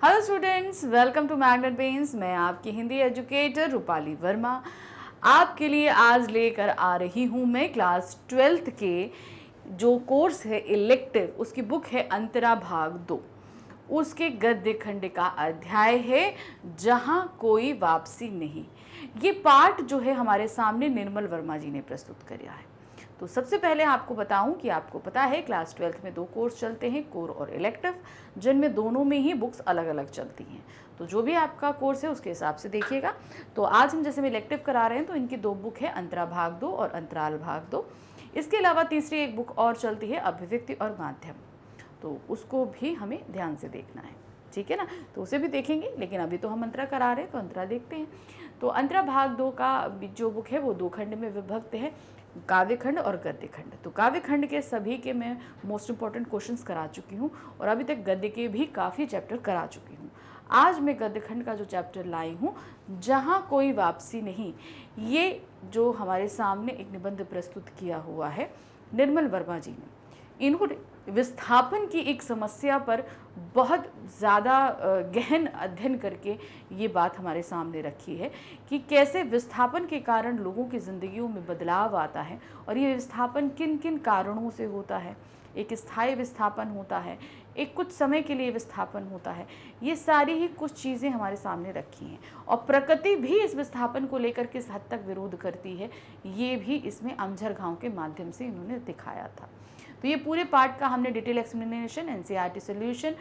Hello students, welcome to Magnet Pens. मैं आपकी Hindi educator Rupali Verma आपके लिए आज लेकर आ रही हूँ मैं क्लास 12th के जो कोर्स है इलेक्टिव, उसकी बुक है अंतरा भाग 2। उसके गद्य खंड का अध्याय है जहाँ कोई वापसी नहीं। ये पाठ जो है हमारे सामने निर्मल वर्मा जी ने प्रस्तुत किया है। तो सबसे पहले आपको बताऊं कि आपको पता है क्लास 12th में 2 कोर्स चलते हैं, कोर और इलेक्टिव, जिनमें दोनों में ही बुक्स अलग अलग चलती हैं। तो जो भी आपका कोर्स है उसके हिसाब से देखिएगा। तो आज हम जैसे में इलेक्टिव करा रहे हैं तो इनकी 2 बुक है, अंतरा भाग 2 और अंतराल भाग 2। इसके अलावा तीसरी एक बुक और चलती है, अभिव्यक्ति और माध्यम, तो उसको भी हमें ध्यान से देखना है, ठीक है ना। तो उसे भी देखेंगे, लेकिन अभी तो हम अंतरा करा रहे हैं तो अंतरा देखते हैं। तो अंतरा भाग 2 का जो बुक है वो 2 खंड में विभक्त है, काव्य खंड और गद्य खंड। तो काव्य खंड के सभी के मैं मोस्ट इंपॉर्टेंट क्वेश्चंस करा चुकी हूँ और अभी तक गद्य के भी काफ़ी चैप्टर करा चुकी हूँ। आज मैं गद्य खंड का जो चैप्टर लाई हूँ, जहाँ कोई वापसी नहीं, ये जो हमारे सामने एक निबंध प्रस्तुत किया हुआ है निर्मल वर्मा जी ने। इन्होंने विस्थापन की एक समस्या पर बहुत ज़्यादा गहन अध्ययन करके ये बात हमारे सामने रखी है कि कैसे विस्थापन के कारण लोगों की ज़िंदगियों में बदलाव आता है और ये विस्थापन किन किन कारणों से होता है। एक स्थायी विस्थापन होता है, एक कुछ समय के लिए विस्थापन होता है। ये सारी ही कुछ चीज़ें हमारे सामने रखी हैं और प्रकृति भी इस विस्थापन को लेकर किस हद तक विरोध करती है, ये भी इसमें अमझर घाव के माध्यम से इन्होंने दिखाया था। तो ये पूरे पार्ट का हमने detail explanation, NCERT solution,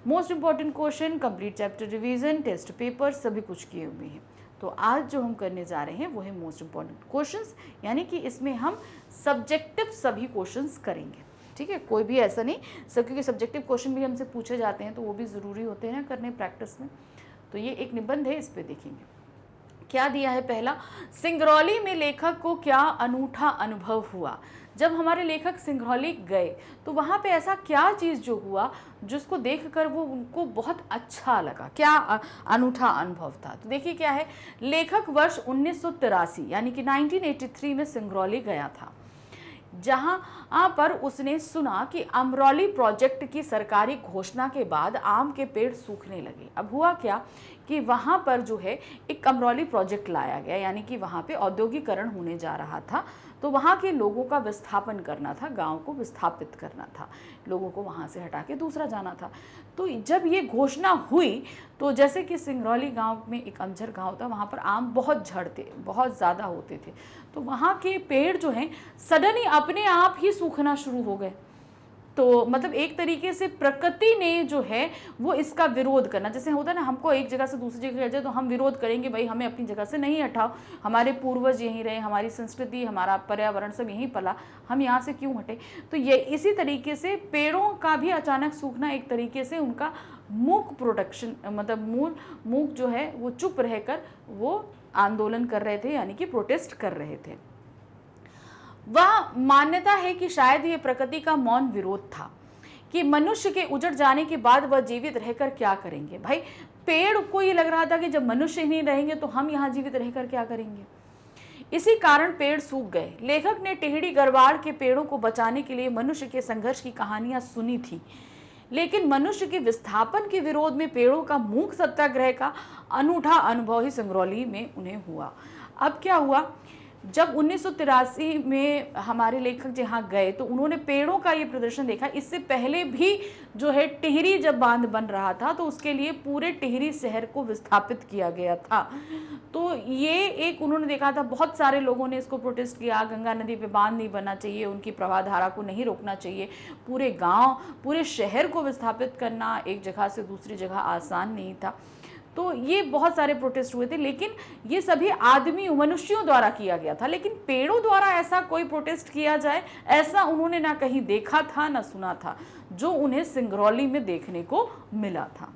most important question, complete chapter revision, test paper सभी कुछ किए हुए हैं। तो आज जो हम करने जा रहे हैं वो है मोस्ट इंपॉर्टेंट क्वेश्चंस, यानी कि इसमें हम सब्जेक्टिव सभी क्वेश्चंस करेंगे, ठीक है। कोई भी ऐसा नहीं सब, क्योंकि सब्जेक्टिव क्वेश्चन भी हमसे पूछे जाते हैं तो वो भी ज़रूरी होते हैं करने प्रैक्टिस में। तो ये एक निबंध है, इस पर देखेंगे क्या दिया है। पहला, सिंगरौली में लेखक को क्या अनूठा अनुभव हुआ। जब हमारे लेखक सिंगरौली गए तो वहाँ पे ऐसा क्या चीज़ जो हुआ जिसको देखकर वो उनको बहुत अच्छा लगा, क्या अनूठा अनुभव था। तो देखिए क्या है, लेखक वर्ष 1983 यानी कि 1983 में सिंगरौली गया था, जहाँ पर उसने सुना कि अमरौली प्रोजेक्ट की सरकारी घोषणा के बाद आम के पेड़ सूखने लगे। अब हुआ क्या कि वहाँ पर जो है एक अमरौली प्रोजेक्ट लाया गया, यानी कि वहाँ पे औद्योगिकरण होने जा रहा था, तो वहाँ के लोगों का विस्थापन करना था, गांव को विस्थापित करना था, लोगों को वहाँ से हटा के दूसरा जाना था। तो जब ये घोषणा हुई तो जैसे कि सिंगरौली गांव में एक अमझर गांव था, वहाँ पर आम बहुत झड़ते, बहुत ज़्यादा होते थे, तो वहाँ के पेड़ जो हैं सडनली अपने आप ही सूखना शुरू हो गए। तो मतलब एक तरीके से प्रकृति ने जो है वो इसका विरोध करना, जैसे होता है ना, हमको एक जगह से दूसरी जगह जाए तो हम विरोध करेंगे, भाई हमें अपनी जगह से नहीं हटाओ, हमारे पूर्वज यहीं रहे, हमारी संस्कृति, हमारा पर्यावरण सब यहीं पला, हम यहाँ से क्यों हटे। तो ये इसी तरीके से पेड़ों का भी अचानक सूखना एक तरीके से उनका मूक प्रोटेक्शन, मतलब मूक जो है वो चुप रहकर वो आंदोलन कर रहे थे, यानी कि प्रोटेस्ट कर रहे थे। वह मान्यता है कि शायद ये प्रकृति का मौन विरोध था कि मनुष्य के उजड़ जाने के बाद वह जीवित रहकर क्या करेंगे। भाई पेड़ को ये लग रहा था कि जब मनुष्य ही नहीं रहेंगे तो हम यहाँ जीवित रहकर क्या करेंगे। इसी कारण पेड़ सूख गए। लेखक ने टेहड़ी गरवाड़ के पेड़ों को बचाने के लिए मनुष्य के संघर्ष की कहानियां सुनी थी, लेकिन मनुष्य के विस्थापन के विरोध में पेड़ों का मूक सत्याग्रह का अनूठा अनुभव ही सिंगरौली में उन्हें हुआ। अब क्या हुआ, जब 1983 में हमारे लेखक जहाँ गए तो उन्होंने पेड़ों का ये प्रदर्शन देखा। इससे पहले भी जो है टिहरी जब बांध बन रहा था तो उसके लिए पूरे टिहरी शहर को विस्थापित किया गया था। तो ये एक उन्होंने देखा था, बहुत सारे लोगों ने इसको प्रोटेस्ट किया, गंगा नदी पे बांध नहीं बनना चाहिए, उनकी प्रवाह धारा को नहीं रोकना चाहिए, पूरे गांव पूरे शहर को विस्थापित करना एक जगह से दूसरी जगह आसान नहीं था। तो ये बहुत सारे प्रोटेस्ट हुए थे, लेकिन ये सभी आदमी मनुष्यों द्वारा किया गया था, लेकिन पेड़ों द्वारा ऐसा कोई प्रोटेस्ट किया जाए ऐसा उन्होंने ना कहीं देखा था ना सुना था, जो उन्हें सिंगरौली में देखने को मिला था।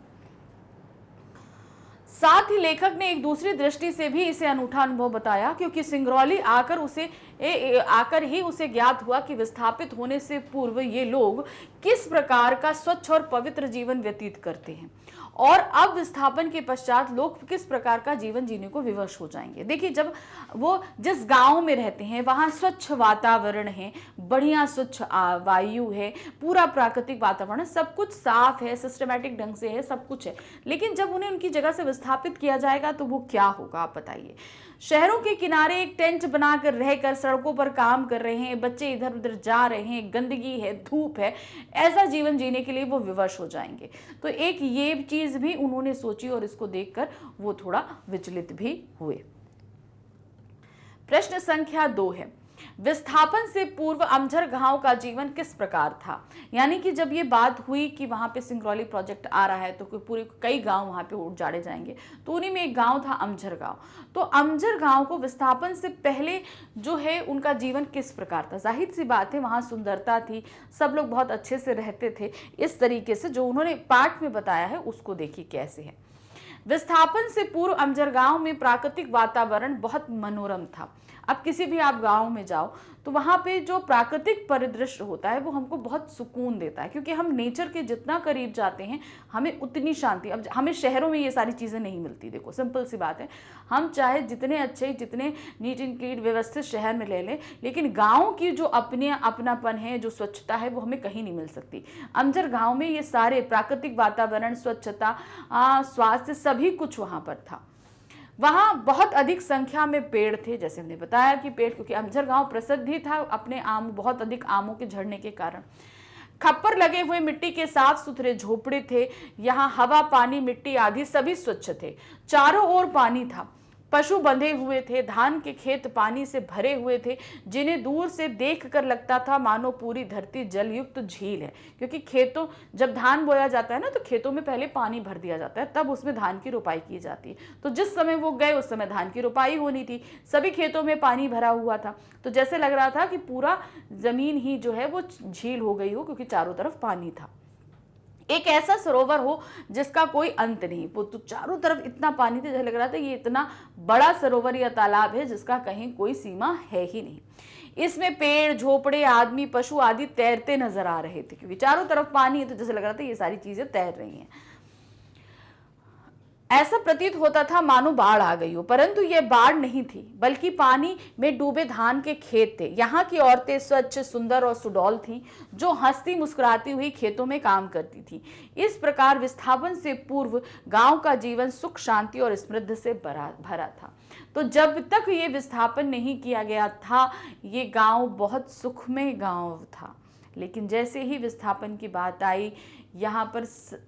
साथ ही लेखक ने एक दूसरी दृष्टि से भी इसे अनूठा अनुभव बताया, क्योंकि सिंगरौली आकर उसे आकर ही उसे ज्ञात हुआ कि विस्थापित होने से पूर्व ये लोग किस प्रकार का स्वच्छ और पवित्र जीवन व्यतीत करते हैं और अब विस्थापन के पश्चात लोग किस प्रकार का जीवन जीने को विवश हो जाएंगे। देखिए, जब वो जिस गांव में रहते हैं वहां स्वच्छ वातावरण है, बढ़िया स्वच्छ वायु है, पूरा प्राकृतिक वातावरण, सब कुछ साफ है, सिस्टमैटिक ढंग से है, सब कुछ है, लेकिन जब उन्हें उनकी जगह से विस्थापित किया जाएगा तो वो क्या होगा, आप बताइए। शहरों के किनारे एक टेंट बनाकर रहकर सड़कों पर काम कर रहे हैं, बच्चे इधर उधर जा रहे हैं, गंदगी है, धूप है, ऐसा जीवन जीने के लिए वो विवश हो जाएंगे। तो एक ये चीज भी उन्होंने सोची और इसको देखकर वो थोड़ा विचलित भी हुए। प्रश्न संख्या 2 है, विस्थापन से पूर्व अमझर गांव का जीवन किस प्रकार था। यानी कि जब ये बात हुई कि वहां पे सिंगरौली प्रोजेक्ट आ रहा है तो पूरे कई गांव वहां पे उजाड़े जाएंगे, तो उन्हीं में एक गांव था अमझर गांव। तो अमझर गांव को विस्थापन से पहले जो है उनका जीवन किस प्रकार था। जाहिर सी बात है वहां सुंदरता थी, सब लोग बहुत अच्छे से रहते थे। इस तरीके से जो उन्होंने पाठ में बताया है उसको देखिए कैसे है। विस्थापन से पूर्व अमझर गांव में प्राकृतिक वातावरण बहुत मनोरम था। अब किसी भी आप गांव में जाओ तो वहां पे जो प्राकृतिक परिदृश्य होता है वो हमको बहुत सुकून देता है, क्योंकि हम नेचर के जितना करीब जाते हैं हमें उतनी शांति। अब हमें शहरों में ये सारी चीज़ें नहीं मिलती। देखो, सिंपल सी बात है, हम चाहे जितने अच्छे, जितने नीट एंड क्लीन व्यवस्थित शहर में ले लें, लेकिन गाँव की जो अपनापन है, जो स्वच्छता है, वो हमें कहीं नहीं मिल सकती। अमझर गाँव में ये सारे प्राकृतिक वातावरण, स्वच्छता, स्वास्थ्य, सभी कुछ वहाँ पर था। वहां बहुत अधिक संख्या में पेड़ थे, जैसे हमने बताया कि पेड़, क्योंकि अमझर गांव प्रसिद्ध ही था अपने बहुत अधिक आमों के झड़ने के कारण। खप्पर लगे हुए मिट्टी के साफ सुथरे झोपड़े थे। यहाँ हवा, पानी, मिट्टी आदि सभी स्वच्छ थे। चारों ओर पानी था, पशु बंधे हुए थे, धान के खेत पानी से भरे हुए थे, जिन्हें दूर से देखकर लगता था मानो पूरी धरती जलयुक्त झील है। क्योंकि खेतों, जब धान बोया जाता है ना, तो खेतों में पहले पानी भर दिया जाता है, तब उसमें धान की रोपाई की जाती है। तो जिस समय वो गए उस समय धान की रोपाई होनी थी, सभी खेतों में पानी भरा हुआ था, तो जैसे लग रहा था कि पूरा जमीन ही जो है वो झील हो गई हो, क्योंकि चारों तरफ पानी था। एक ऐसा सरोवर हो जिसका कोई अंत नहीं, वो तो चारों तरफ इतना पानी था, जैसे लग रहा था ये इतना बड़ा सरोवर या तालाब है जिसका कहीं कोई सीमा है ही नहीं। इसमें पेड़, झोपड़े, आदमी, पशु आदि तैरते नजर आ रहे थे, क्योंकि चारों तरफ पानी है, तो जैसे लग रहा था ये सारी चीजें तैर रही हैं। ऐसा प्रतीत होता था मानो बाढ़ आ गई हो, परंतु यह बाढ़ नहीं थी, बल्कि पानी में डूबे धान के खेत थे। यहाँ की औरतें स्वच्छ, सुंदर और सुडौल थीं, जो हंसती मुस्कुराती हुई खेतों में काम करती थीं। इस प्रकार विस्थापन से पूर्व गांव का जीवन सुख, शांति और समृद्धि से भरा था। तो जब तक ये विस्थापन नहीं किया गया था, ये गांव बहुत सुखमय गांव था। लेकिन जैसे ही विस्थापन की बात आई, यहाँ पर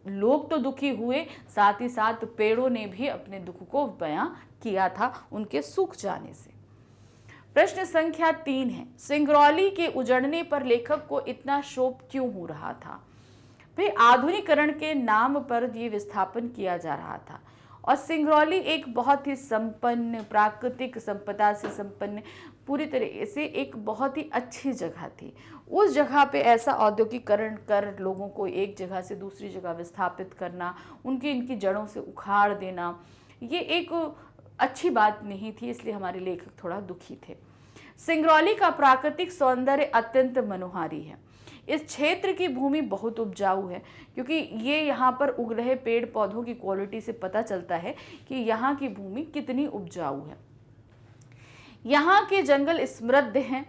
लोग तो दुखी हुए, साथ ही साथ पेड़ों ने भी अपने दुख को बयां किया था उनके सूख जाने से। प्रश्न संख्या 3 है, सिंगरौली के उजड़ने पर लेखक को इतना शोक क्यों हो रहा था। भाई, आधुनिकीकरण के नाम पर ये विस्थापन किया जा रहा था और सिंगरौली एक बहुत ही संपन्न, प्राकृतिक संपदा से संपन्न, पूरी तरह से एक बहुत ही अच्छी जगह थी। उस जगह पे ऐसा औद्योगिकरण कर लोगों को एक जगह से दूसरी जगह विस्थापित करना, इनकी जड़ों से उखाड़ देना, ये एक अच्छी बात नहीं थी, इसलिए हमारे लेखक थोड़ा दुखी थे। सिंगरौली का प्राकृतिक सौंदर्य अत्यंत मनोहारी है। इस क्षेत्र की भूमि बहुत उपजाऊ है, क्योंकि ये यहाँ पर उग रहे पेड़ पौधों की क्वालिटी से पता चलता है कि यहाँ की भूमि कितनी उपजाऊ है। यहाँ के जंगल समृद्ध हैं।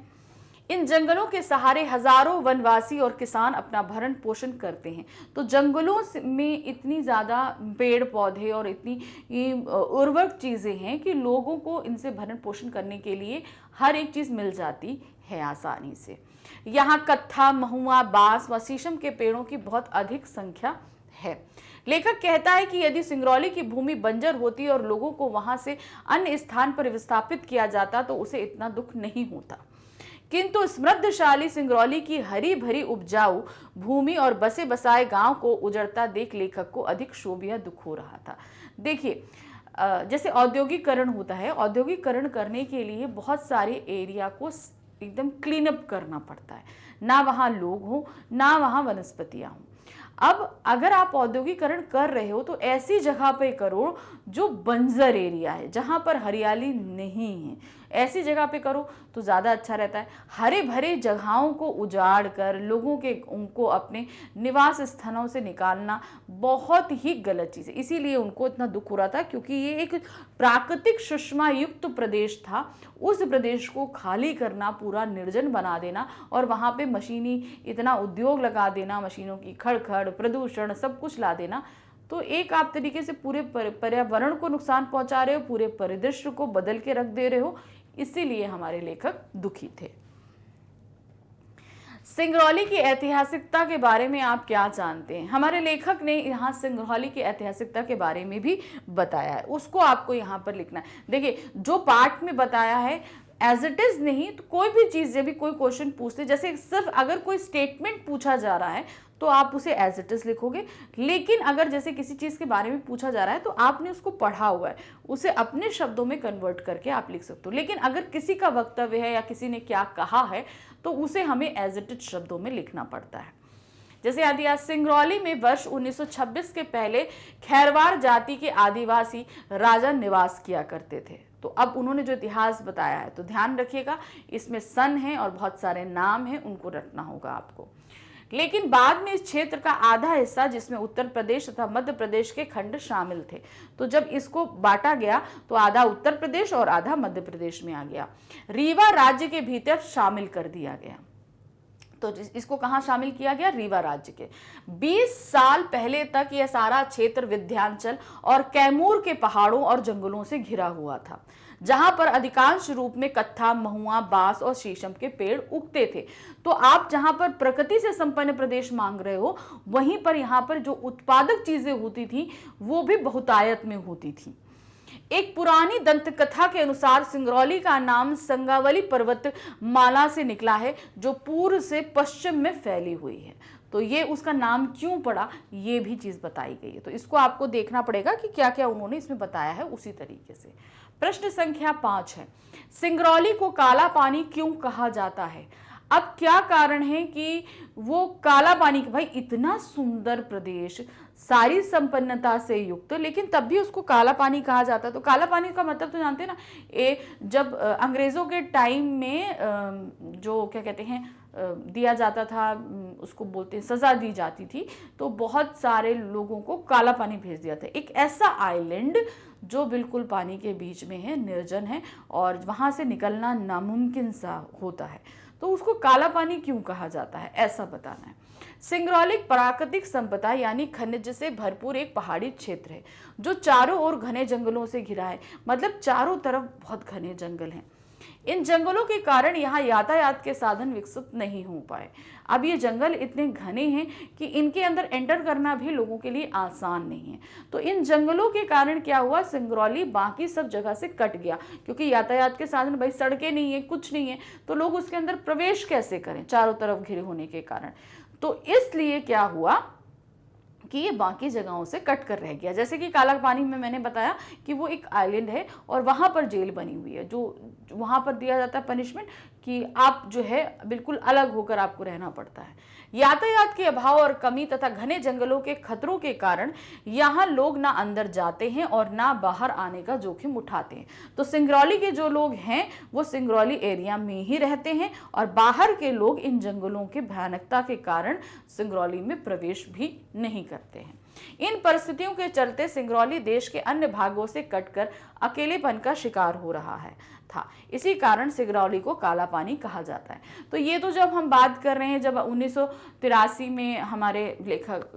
इन जंगलों के सहारे हजारों वनवासी और किसान अपना भरण पोषण करते हैं। तो जंगलों में इतनी ज़्यादा पेड़ पौधे और इतनी उर्वरक चीज़ें हैं कि लोगों को इनसे भरण पोषण करने के लिए हर एक चीज़ मिल जाती है आसानी से। यहाँ कत्था, महुआ, बांस व शीशम के पेड़ों की बहुत अधिक संख्या है। लेखक कहता है कि यदि सिंगरौली की भूमि बंजर होती और लोगों को वहां से अन्य स्थान पर विस्थापित किया जाता तो उसे इतना दुख नहीं होता, किंतु समृद्धशाली सिंगरौली की हरी भरी उपजाऊ भूमि और बसे बसाए गांव को उजड़ता देख लेखक को अधिक क्षोभ या दुख हो रहा था। देखिए, जैसे औद्योगिकरण होता है, औद्योगिकरण करने के लिए बहुत सारे एरिया को एकदम क्लीन अप करना पड़ता है, ना वहाँ लोग हो, ना वहाँ वनस्पतियाँ हों। अब अगर आप औद्योगिकरण कर रहे हो तो ऐसी जगह पे करो जो बंजर एरिया है, जहाँ पर हरियाली नहीं है, ऐसी जगह पे करो तो ज़्यादा अच्छा रहता है। हरे भरे जगहों को उजाड़ कर लोगों के उनको अपने निवास स्थानों से निकालना बहुत ही गलत चीज़ है। इसीलिए उनको इतना दुख हो रहा था, क्योंकि ये एक प्राकृतिक सुषमा युक्त प्रदेश था। उस प्रदेश को खाली करना, पूरा निर्जन बना देना और वहाँ पे मशीनी इतना उद्योग लगा देना, मशीनों की खड़खड़, प्रदूषण, सब कुछ ला देना, तो एक आप तरीके से पूरे पर्यावरण को नुकसान पहुंचा रहे हो, पूरे परिदृश्य को बदल के रख दे रहे हो। इसीलिए हमारे लेखक दुखी थे। सिंगरौली की ऐतिहासिकता के बारे में आप क्या जानते हैं? हमारे लेखक ने यहाँ सिंगरौली की ऐतिहासिकता के बारे में भी बताया है, उसको आपको यहाँ पर लिखना है। देखिए, जो पार्ट में बताया है एज इट इज नहीं, तो कोई भी चीज़ जब भी कोई क्वेश्चन पूछते, जैसे सिर्फ अगर कोई स्टेटमेंट पूछा जा रहा है तो आप उसे एज इट इज लिखोगे, लेकिन अगर जैसे किसी चीज़ के बारे में पूछा जा रहा है तो आपने उसको पढ़ा हुआ है, उसे अपने शब्दों में कन्वर्ट करके आप लिख सकते हो। लेकिन अगर किसी का वक्तव्य है या किसी ने क्या कहा है तो उसे हमें एज इट इज शब्दों में लिखना पड़ता है। जैसे यदि सिंगरौली में वर्ष 1926 के पहले खैरवार जाति के आदिवासी राजा निवास किया करते थे। तो अब उन्होंने जो इतिहास बताया है तो ध्यान रखिएगा, इसमें सन है और बहुत सारे नाम हैं, उनको रटना होगा आपको। लेकिन बाद में इस क्षेत्र का आधा हिस्सा, जिसमें उत्तर प्रदेश तथा मध्य प्रदेश के खंड शामिल थे, तो जब इसको बांटा गया तो आधा उत्तर प्रदेश और आधा मध्य प्रदेश में आ गया। रीवा राज्य के भीतर शामिल कर दिया गया। तो इसको कहाँ शामिल किया गया? रीवा राज्य के। 20 साल पहले तक यह सारा क्षेत्र विंध्याचल और कैमूर के पहाड़ों और जंगलों से घिरा हुआ था, जहां पर अधिकांश रूप में कत्था, महुआ, बांस और शीशम के पेड़ उगते थे। तो आप जहां पर प्रकृति से संपन्न प्रदेश मांग रहे हो, वहीं पर यहाँ पर जो उत्पादक चीजें होती थी वो भी बहुतायत में होती थी। एक पुरानी दंत कथा के अनुसार सिंगरौली का नाम संगावली पर्वत माला से निकला है, जो पूर्व से पश्चिम में फैली हुई है। तो ये उसका नाम क्यों पड़ा, ये भी चीज बताई गई है। तो इसको आपको देखना पड़ेगा कि क्या क्या उन्होंने इसमें बताया है उसी तरीके से। प्रश्न संख्या 5 है, सिंगरौली को काला पानी क्यों कहा जाता है? अब क्या कारण है कि वो काला पानी, भाई इतना सुंदर प्रदेश, सारी संपन्नता से युक्त, लेकिन तब भी उसको काला पानी कहा जाता है। तो काला पानी का मतलब तो जानते हैं ना, जब अंग्रेजों के टाइम में जो क्या कहते हैं दिया जाता था, उसको बोलते हैं सजा दी जाती थी, तो बहुत सारे लोगों को काला पानी भेज दिया था। एक ऐसा आइलैंड जो बिल्कुल पानी के बीच में है, निर्जन है और वहां से निकलना नामुमकिन सा होता है, तो उसको काला पानी क्यों कहा जाता है, ऐसा बताना है। सिंगरौली प्राकृतिक संपदा यानी खनिज से भरपूर एक पहाड़ी क्षेत्र है जो चारों ओर घने जंगलों से घिरा है। मतलब चारों तरफ बहुत घने जंगल हैं। इन जंगलों के कारण यहाँ यातायात के साधन विकसित नहीं हो पाए। अब ये जंगल इतने घने हैं कि इनके अंदर एंटर करना भी लोगों के लिए आसान नहीं है। तो इन जंगलों के कारण क्या हुआ, सिंगरौली बाकी सब जगह से कट गया, क्योंकि यातायात के साधन, भाई सड़कें नहीं है, कुछ नहीं है, तो लोग उसके अंदर प्रवेश कैसे करें चारों तरफ घिरे होने के कारण। तो इसलिए क्या हुआ कि ये बाकी जगहों से कट कर रह गया। जैसे कि काला पानी में मैंने बताया कि वो एक आइलैंड है और वहाँ पर जेल बनी हुई है, जो वहाँ पर दिया जाता है पनिशमेंट कि आप जो है बिल्कुल अलग होकर आपको रहना पड़ता है। यातायात के अभाव और कमी तथा घने जंगलों के खतरों के कारण यहाँ लोग ना अंदर जाते हैं और ना बाहर आने का जोखिम उठाते हैं। तो सिंगरौली के जो लोग हैं वो सिंगरौली एरिया में ही रहते हैं और बाहर के लोग इन जंगलों के भयानकता के कारण सिंगरौली में प्रवेश भी नहीं करते हैं। इन परिस्थितियों के चलते सिंगरौली देश के अन्य भागों से कटकर अकेलेपन का शिकार हो रहा है था। इसी कारण सिंगरौली को काला पानी कहा जाता है। तो ये तो जब हम बात कर रहे हैं जब 1983 में हमारे लेखक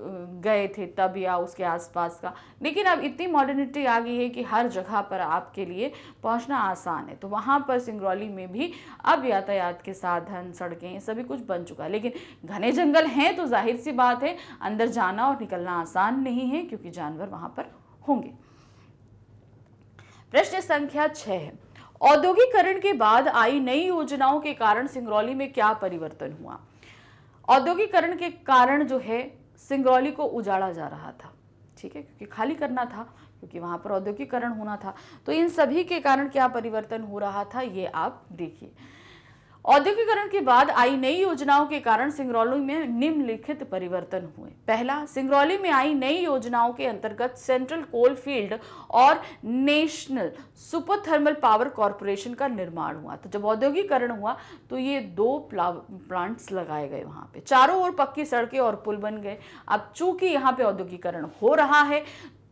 गए थे तब या उसके आसपास का, लेकिन अब इतनी मॉडर्निटी आ गई है कि हर जगह पर आपके लिए पहुंचना आसान है। तो वहाँ पर सिंगरौली में भी अब यातायात के साधन, सड़कें, सभी कुछ बन चुका है। लेकिन घने जंगल हैं तो जाहिर सी बात है अंदर जाना और निकलना आसान नहीं है, क्योंकि जानवर वहाँ पर होंगे। प्रश्न संख्या 6 है, औद्योगिकरण के बाद आई नई योजनाओं के कारण सिंगरौली में क्या परिवर्तन हुआ? औद्योगिकरण के कारण जो है सिंगरौली को उजाड़ा जा रहा था, ठीक है, क्योंकि खाली करना था, क्योंकि वहां पर औद्योगिकरण होना था। तो इन सभी के कारण क्या परिवर्तन हो रहा था ये आप देखिए। औद्योगिकरण के बाद आई नई योजनाओं के कारण सिंगरौली में निम्नलिखित परिवर्तन हुए। पहला, सिंगरौली में आई नई योजनाओं के अंतर्गत सेंट्रल कोल फील्ड और national super thermal power corporation का निर्माण हुआ। तो जब औद्योगिकरण हुआ तो ये 2 प्लांट्स लगाए गए, वहां पे चारों ओर पक्की सड़कें और पुल बन गए। अब चूंकि यहाँ पे औद्योगिकरण हो रहा है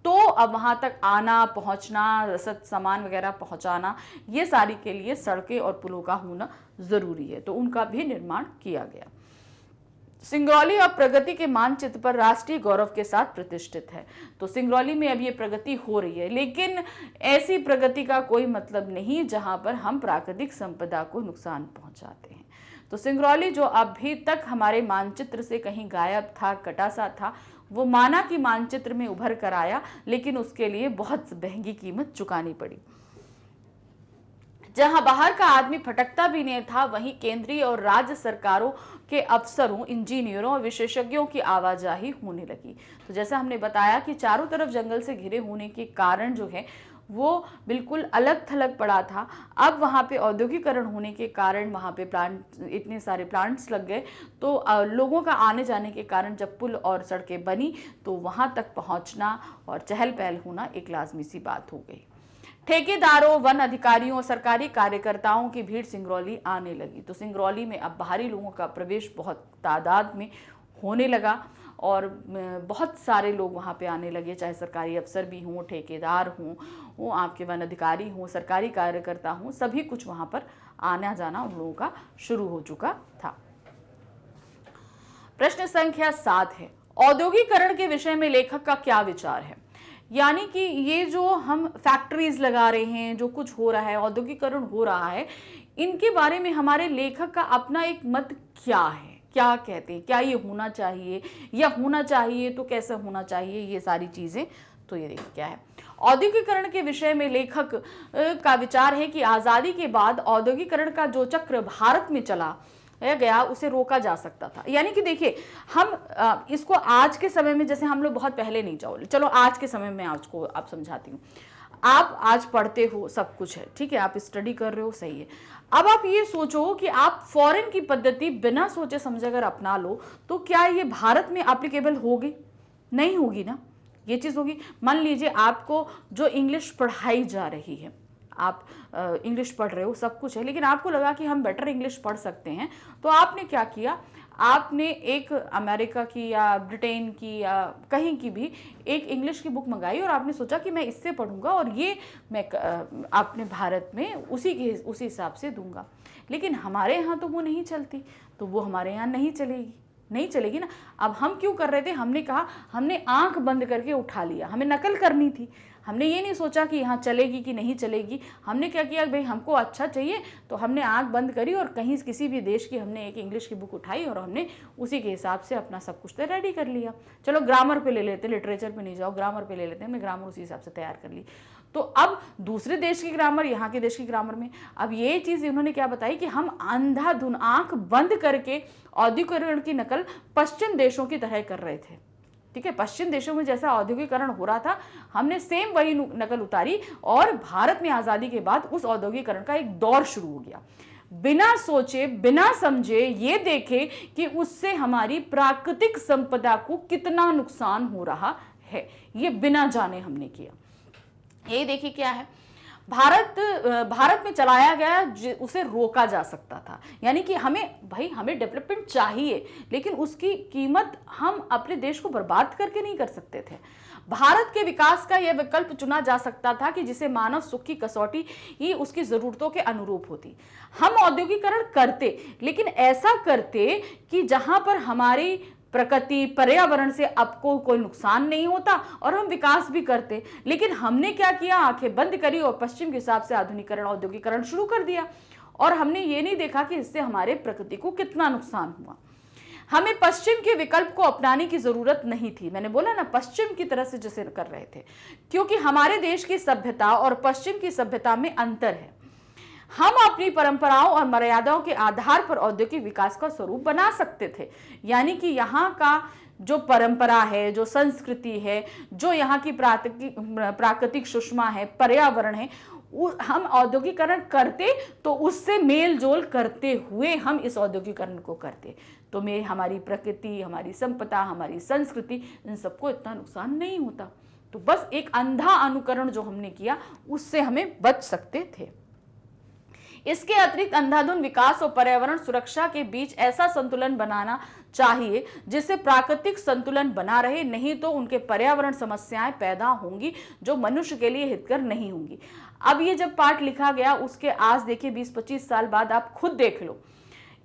तो अब वहां तक आना पहुंचना, रसद सामान वगैरह पहुंचाना, ये सारी के लिए सड़कें और पुलों का होना जरूरी है, तो उनका भी निर्माण किया गया। सिंगरौली अब प्रगति के मानचित्र पर राष्ट्रीय गौरव के साथ प्रतिष्ठित है। तो सिंगरौली में अब ये प्रगति हो रही है, लेकिन ऐसी प्रगति का कोई मतलब नहीं जहां पर हम प्राकृतिक संपदा को नुकसान पहुंचाते हैं। तो सिंगरौली जो अभी तक हमारे मानचित्र से कहीं गायब था, कटा सा था, वो माना कि मानचित्र में उभर कर आया, लेकिन उसके लिए बहुत महंगी कीमत चुकानी पड़ी। जहां बाहर का आदमी फटकता भी नहीं था, वहीं केंद्रीय और राज्य सरकारों के अफसरों, इंजीनियरों और विशेषज्ञों की आवाजाही होने लगी। तो जैसा हमने बताया कि चारों तरफ जंगल से घिरे होने के कारण जो है वो बिल्कुल अलग थलग पड़ा था। अब वहाँ पे औद्योगिकरण होने के कारण वहाँ पे इतने सारे प्लांट्स लग गए, तो लोगों का आने जाने के कारण जब पुल और सड़कें बनी तो वहाँ तक पहुँचना और चहल पहल होना एक लाजमी सी बात हो गई। ठेकेदारों, वन अधिकारियों और सरकारी कार्यकर्ताओं की भीड़ सिंगरौली आने लगी। तो सिंगरौली में अब बाहरी लोगों का प्रवेश बहुत तादाद में होने लगा और बहुत सारे लोग वहाँ पे आने लगे, चाहे सरकारी अफसर भी हों, ठेकेदार हों, वो आपके वन अधिकारी हों, सरकारी कार्यकर्ता हों, सभी कुछ वहाँ पर आना जाना उन लोगों का शुरू हो चुका था। प्रश्न संख्या 7 है, औद्योगिकरण के विषय में लेखक का क्या विचार है? यानी कि ये जो हम फैक्ट्रीज लगा रहे हैं, जो कुछ हो रहा है, औद्योगिकरण हो रहा है, इनके बारे में हमारे लेखक का अपना एक मत क्या है, क्या कहते हैं, क्या ये होना चाहिए या होना चाहिए तो कैसे होना चाहिए, ये सारी चीजें। तो ये देखिए क्या है, औद्योगिकरण के विषय में लेखक का विचार है कि आजादी के बाद औद्योगिकरण का जो चक्र भारत में चला गया उसे रोका जा सकता था। यानी कि देखिए, हम इसको आज के समय में, जैसे हम लोग बहुत पहले नहीं जाओ, चलो आज के समय में आपको आप समझाती हूँ। आप आज पढ़ते हो, सब कुछ है, ठीक है, आप स्टडी कर रहे हो, सही है। अब आप ये सोचो कि आप फॉरेन की पद्धति बिना सोचे समझे अगर अपना लो तो क्या ये भारत में एप्लीकेबल होगी? नहीं होगी ना, ये चीज होगी। मान लीजिए आपको जो इंग्लिश पढ़ाई जा रही है, आप इंग्लिश पढ़ रहे हो, सब कुछ है, लेकिन आपको लगा कि हम बेटर इंग्लिश पढ़ सकते हैं, तो आपने क्या किया, आपने एक अमेरिका की या ब्रिटेन की या कहीं की भी एक इंग्लिश की बुक मंगाई और आपने सोचा कि मैं इससे पढ़ूंगा और ये मैं अपने भारत में उसी हिसाब से दूंगा। लेकिन हमारे यहाँ तो वो नहीं चलती, तो वो हमारे यहाँ नहीं चलेगी ना। अब हम क्यों कर रहे थे, हमने कहा, हमने आंख बंद करके उठा लिया, हमें नकल करनी थी, हमने ये नहीं सोचा कि यहाँ चलेगी कि नहीं चलेगी। हमने क्या किया, भाई हमको अच्छा चाहिए, तो हमने आंख बंद करी और कहीं किसी भी देश की हमने एक इंग्लिश की बुक उठाई और हमने उसी के हिसाब से अपना सब कुछ तो रेडी कर लिया। चलो ग्रामर पे ले लेते, लिटरेचर पे नहीं जाओ, ग्रामर पे ले लेते हैं, मैं ग्रामर उसी हिसाब से तैयार कर ली। तो अब दूसरे देश की ग्रामर, यहाँ के देश की ग्रामर में, अब ये चीज़ इन्होंने क्या बताई कि हम अंधाधुन आंख बंद करके औद्योगिकरण की नकल पश्चिम देशों की तरह कर रहे थे। ठीक है, पश्चिम देशों में जैसा औद्योगिकरण हो रहा था, हमने सेम वही नकल उतारी और भारत में आजादी के बाद उस औद्योगिकरण का एक दौर शुरू हो गया। बिना सोचे, बिना समझे, ये देखे कि उससे हमारी प्राकृतिक संपदा को कितना नुकसान हो रहा है, ये बिना जाने हमने किया। ये देखिए क्या है, भारत में चलाया गया, उसे रोका जा सकता था। यानी कि हमें डेवलपमेंट चाहिए, लेकिन उसकी कीमत हम अपने देश को बर्बाद करके नहीं कर सकते थे। भारत के विकास का यह विकल्प चुना जा सकता था कि जिसे मानव सुख की कसौटी ही उसकी जरूरतों के अनुरूप होती। हम औद्योगिकरण करते, लेकिन ऐसा करते कि जहां पर हमारी प्रकृति, पर्यावरण से आपको कोई नुकसान नहीं होता और हम विकास भी करते। लेकिन हमने क्या किया, आंखें बंद करी और पश्चिम के हिसाब से आधुनिकीकरण, औद्योगिकरण शुरू कर दिया और हमने ये नहीं देखा कि इससे हमारे प्रकृति को कितना नुकसान हुआ। हमें पश्चिम के विकल्प को अपनाने की जरूरत नहीं थी। मैंने बोला ना, पश्चिम की तरह से जैसे कर रहे थे, क्योंकि हमारे देश की सभ्यता और पश्चिम की सभ्यता में अंतर है। हम अपनी परंपराओं और मर्यादाओं के आधार पर औद्योगिक विकास का स्वरूप बना सकते थे। यानी कि यहाँ का जो परंपरा है, जो संस्कृति है, जो यहाँ की प्राकृतिक सुषमा है, पर्यावरण है, हम औद्योगिकरण करते तो उससे मेल जोल करते हुए हम इस औद्योगिकरण को करते, तो में हमारी प्रकृति, हमारी संपदा, हमारी संस्कृति, इन सबको इतना नुकसान नहीं होता। तो बस एक अंधा अनुकरण जो हमने किया उससे हमें बच सकते थे। इसके अतिरिक्त अंधाधुंध विकास और पर्यावरण सुरक्षा के बीच ऐसा संतुलन बनाना चाहिए जिससे प्राकृतिक संतुलन बना रहे, नहीं तो उनके पर्यावरण समस्याएं पैदा होंगी जो मनुष्य के लिए हितकर नहीं होंगी। अब ये जब पाठ लिखा गया उसके आज देखिए 20-25 साल बाद आप खुद देख लो,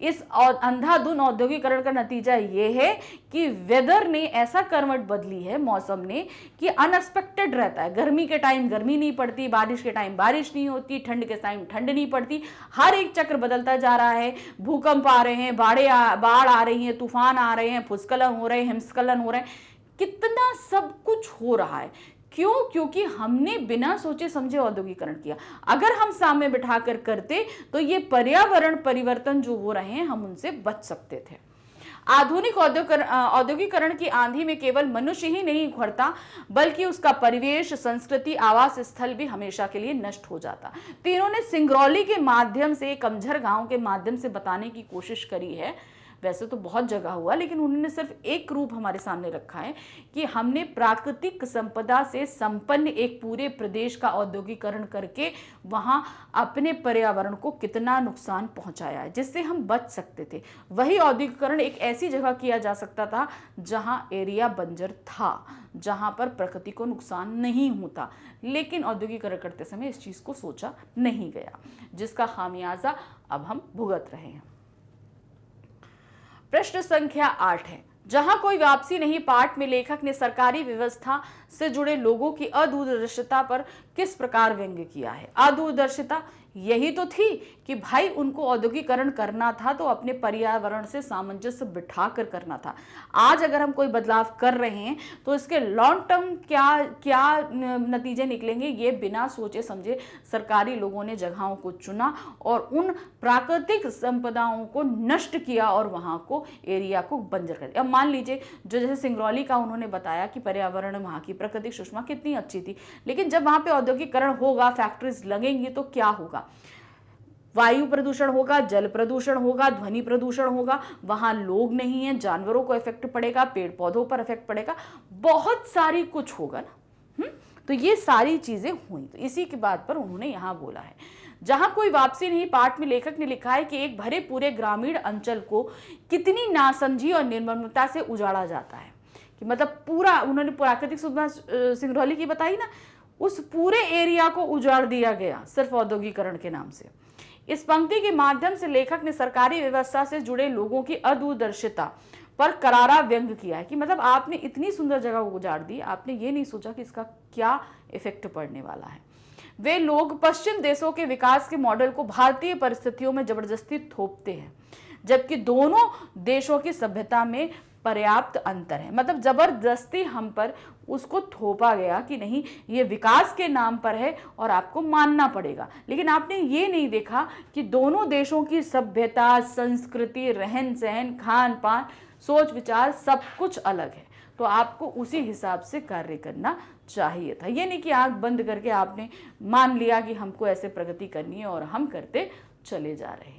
इस अंधाधुंध औद्योगिकरण का नतीजा ये है कि वेदर ने ऐसा करवट बदली है, मौसम ने, कि अनएक्सपेक्टेड रहता है। गर्मी के टाइम गर्मी नहीं पड़ती, बारिश के टाइम बारिश नहीं होती, ठंड के टाइम ठंड नहीं पड़ती, हर एक चक्र बदलता जा रहा है। भूकंप आ रहे हैं, बाढ़ आ रही है, तूफान आ रहे हैं, भूस्खलन हो रहे हैं, हिमस्खलन हो रहे हैं, कितना सब कुछ हो रहा है। क्यों? क्योंकि हमने बिना सोचे समझे औद्योगिकरण किया। अगर हम सामने बिठाकर करते तो ये पर्यावरण परिवर्तन जो हो रहे हैं हम उनसे बच सकते थे। आधुनिक औद्योगिकरण की आंधी में केवल मनुष्य ही नहीं उखड़ता, बल्कि उसका परिवेश, संस्कृति, आवास स्थल भी हमेशा के लिए नष्ट हो जाता। तो इन्होंने सिंगरौली के माध्यम से, कमझर गांव के माध्यम से बताने की कोशिश करी है। वैसे तो बहुत जगह हुआ, लेकिन उन्होंने सिर्फ एक रूप हमारे सामने रखा है कि हमने प्राकृतिक संपदा से संपन्न एक पूरे प्रदेश का औद्योगिकरण करके वहां अपने पर्यावरण को कितना नुकसान पहुंचाया है, जिससे हम बच सकते थे। वही औद्योगिकरण एक ऐसी जगह किया जा सकता था जहां एरिया बंजर था, जहां पर प्रकृति को नुकसान नहीं होता, लेकिन औद्योगिकरण करते समय इस चीज को सोचा नहीं गया, जिसका खामियाजा अब हम भुगत रहे हैं। प्रश्न संख्या 8 है, जहां कोई वापसी नहीं पाठ में लेखक ने सरकारी व्यवस्था से जुड़े लोगों की अदूरदर्शिता पर किस प्रकार व्यंग्य किया है। अदूरदर्शिता यही तो थी कि भाई उनको औद्योगिकरण करना था तो अपने पर्यावरण से सामंजस्य बिठा कर करना था। आज अगर हम कोई बदलाव कर रहे हैं तो इसके लॉन्ग टर्म क्या नतीजे निकलेंगे, ये बिना सोचे समझे सरकारी लोगों ने जगहों को चुना और उन प्राकृतिक संपदाओं को नष्ट किया और वहां को एरिया को बंजर कर दिया। अब मान लीजिए जो जैसे सिंगरौली का उन्होंने बताया कि पर्यावरण, वहां की प्राकृतिक सुषमा कितनी अच्छी थी, लेकिन जब वहां पे औद्योगिकरण होगा, फैक्ट्रीज लगेंगी तो क्या होगा? वायु प्रदूषण होगा, जल प्रदूषण होगा, ध्वनि प्रदूषण होगा, वहां लोग नहीं है, जानवरों को इफेक्ट पड़ेगा, पेड़ पौधों पर इफेक्ट पड़ेगा, बहुत सारी कुछ होगा ना। तो ये सारी चीजें हुई। तो इसी की बात पर उन्होंने यहां बोला है, जहां कोई वापसी नहीं पाठ में लेखक ने लिखा है कि एक भरे पूरे ग्रामीण अंचल को कितनी नासमझी और निर्ममता से उजाड़ा जाता है। कि मतलब पूरा, उन्होंने प्राकृतिक सुषमा सिंगरौली की बताई ना, उस पूरे एरिया को उजाड़ दिया गया सिर्फ औद्योगिकरण के नाम से। इस पंक्ति के माध्यम से लेखक ने सरकारी व्यवस्था से जुड़े लोगों की अदूरदर्शिता पर करारा व्यंग किया है कि मतलब आपने इतनी सुंदर जगह को उजाड़ दी, आपने ये नहीं सोचा कि इसका क्या इफेक्ट पड़ने वाला है। वे लोग पश्चिम देशों के विकास के मॉडल को भारतीय परिस्थितियों में जबरदस्ती थोपते हैं, जबकि दोनों देशों की सभ्यता में पर्याप्त अंतर है। मतलब जबरदस्ती हम पर उसको थोपा गया कि नहीं, ये विकास के नाम पर है और आपको मानना पड़ेगा, लेकिन आपने ये नहीं देखा कि दोनों देशों की सभ्यता, संस्कृति, रहन सहन, खान पान, सोच विचार सब कुछ अलग है। तो आपको उसी हिसाब से कार्य करना चाहिए था। ये नहीं कि आंख बंद करके आपने मान लिया कि हमको ऐसे प्रगति करनी है और हम करते चले जा रहे हैं।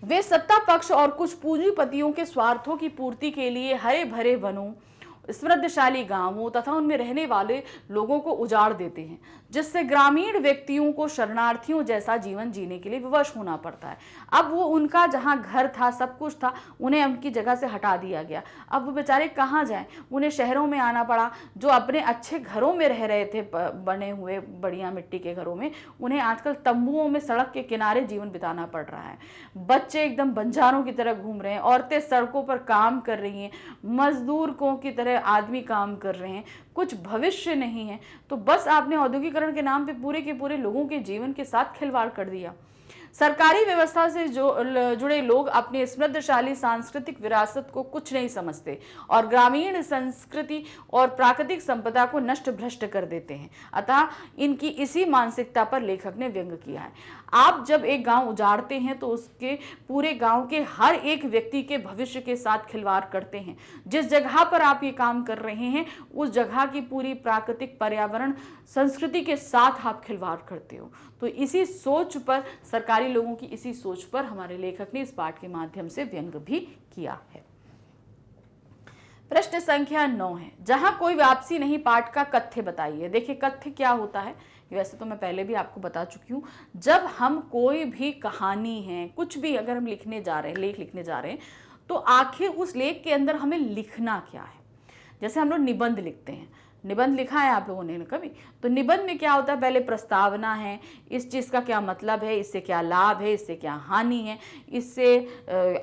वे सत्ता पक्ष और कुछ पूंजीपतियों के स्वार्थों की पूर्ति के लिए हरे भरे वनों, समृद्धशाली गांवों तथा उनमें रहने वाले लोगों को उजाड़ देते हैं, जिससे ग्रामीण व्यक्तियों को शरणार्थियों जैसा जीवन जीने के लिए विवश होना पड़ता है। अब वो उनका जहां घर था, सब कुछ था, उन्हें उनकी जगह से हटा दिया गया। अब वो बेचारे कहाँ जाएं? उन्हें शहरों में आना पड़ा। जो अपने अच्छे घरों में रह रहे थे, बने हुए बढ़िया मिट्टी के घरों में, उन्हें आजकल तंबुओं में सड़क के किनारे जीवन बिताना पड़ रहा है। बच्चे एकदम बंजारों की तरह घूम रहे हैं, औरतें सड़कों पर काम कर रही हैं, मजदूरों की तरह आदमी काम कर रहे हैं, कुछ भविष्य नहीं है। तो बस आपने औद्योगिकरण के नाम पे पूरे के पूरे लोगों के जीवन के साथ खिलवाड़ कर दिया। सरकारी व्यवस्था से जुड़े लोग अपनी समृद्धशाली सांस्कृतिक विरासत को कुछ नहीं समझते और ग्रामीण संस्कृति और प्राकृतिक संपदा को नष्ट भ्रष्ट कर देते हैं। अतः इनकी इसी मानसिकता पर लेखक ने व्यंग किया है। आप जब एक गांव उजाड़ते हैं तो उसके पूरे गांव के हर एक व्यक्ति के भविष्य के साथ खिलवाड़ करते हैं। जिस जगह पर आप ये काम कर रहे हैं उस जगह की पूरी प्राकृतिक पर्यावरण संस्कृति के साथ आप खिलवाड़ करते हो। तो इसी सोच पर, सरकारी लोगों की इसी सोच पर हमारे लेखक ने इस पाठ के माध्यम से व्यंग भी किया है। प्रश्न संख्या 9 है, जहां कोई वापसी नहीं, पाठ का कथ्य बताइए। देखिए कथ्य क्या होता है, वैसे तो मैं पहले भी आपको बता चुकी हूँ। जब हम कोई भी कहानी है, कुछ भी अगर हम लिखने जा रहे हैं, लेख लिखने जा रहे हैं, तो आखिर उस लेख के अंदर हमें लिखना क्या है। जैसे हम लोग निबंध लिखते हैं, निबंध लिखा है आप लोगों ने कभी? तो निबंध में क्या होता है, पहले प्रस्तावना है, इस चीज़ का क्या मतलब है, इससे क्या लाभ है, इससे क्या हानि है, इससे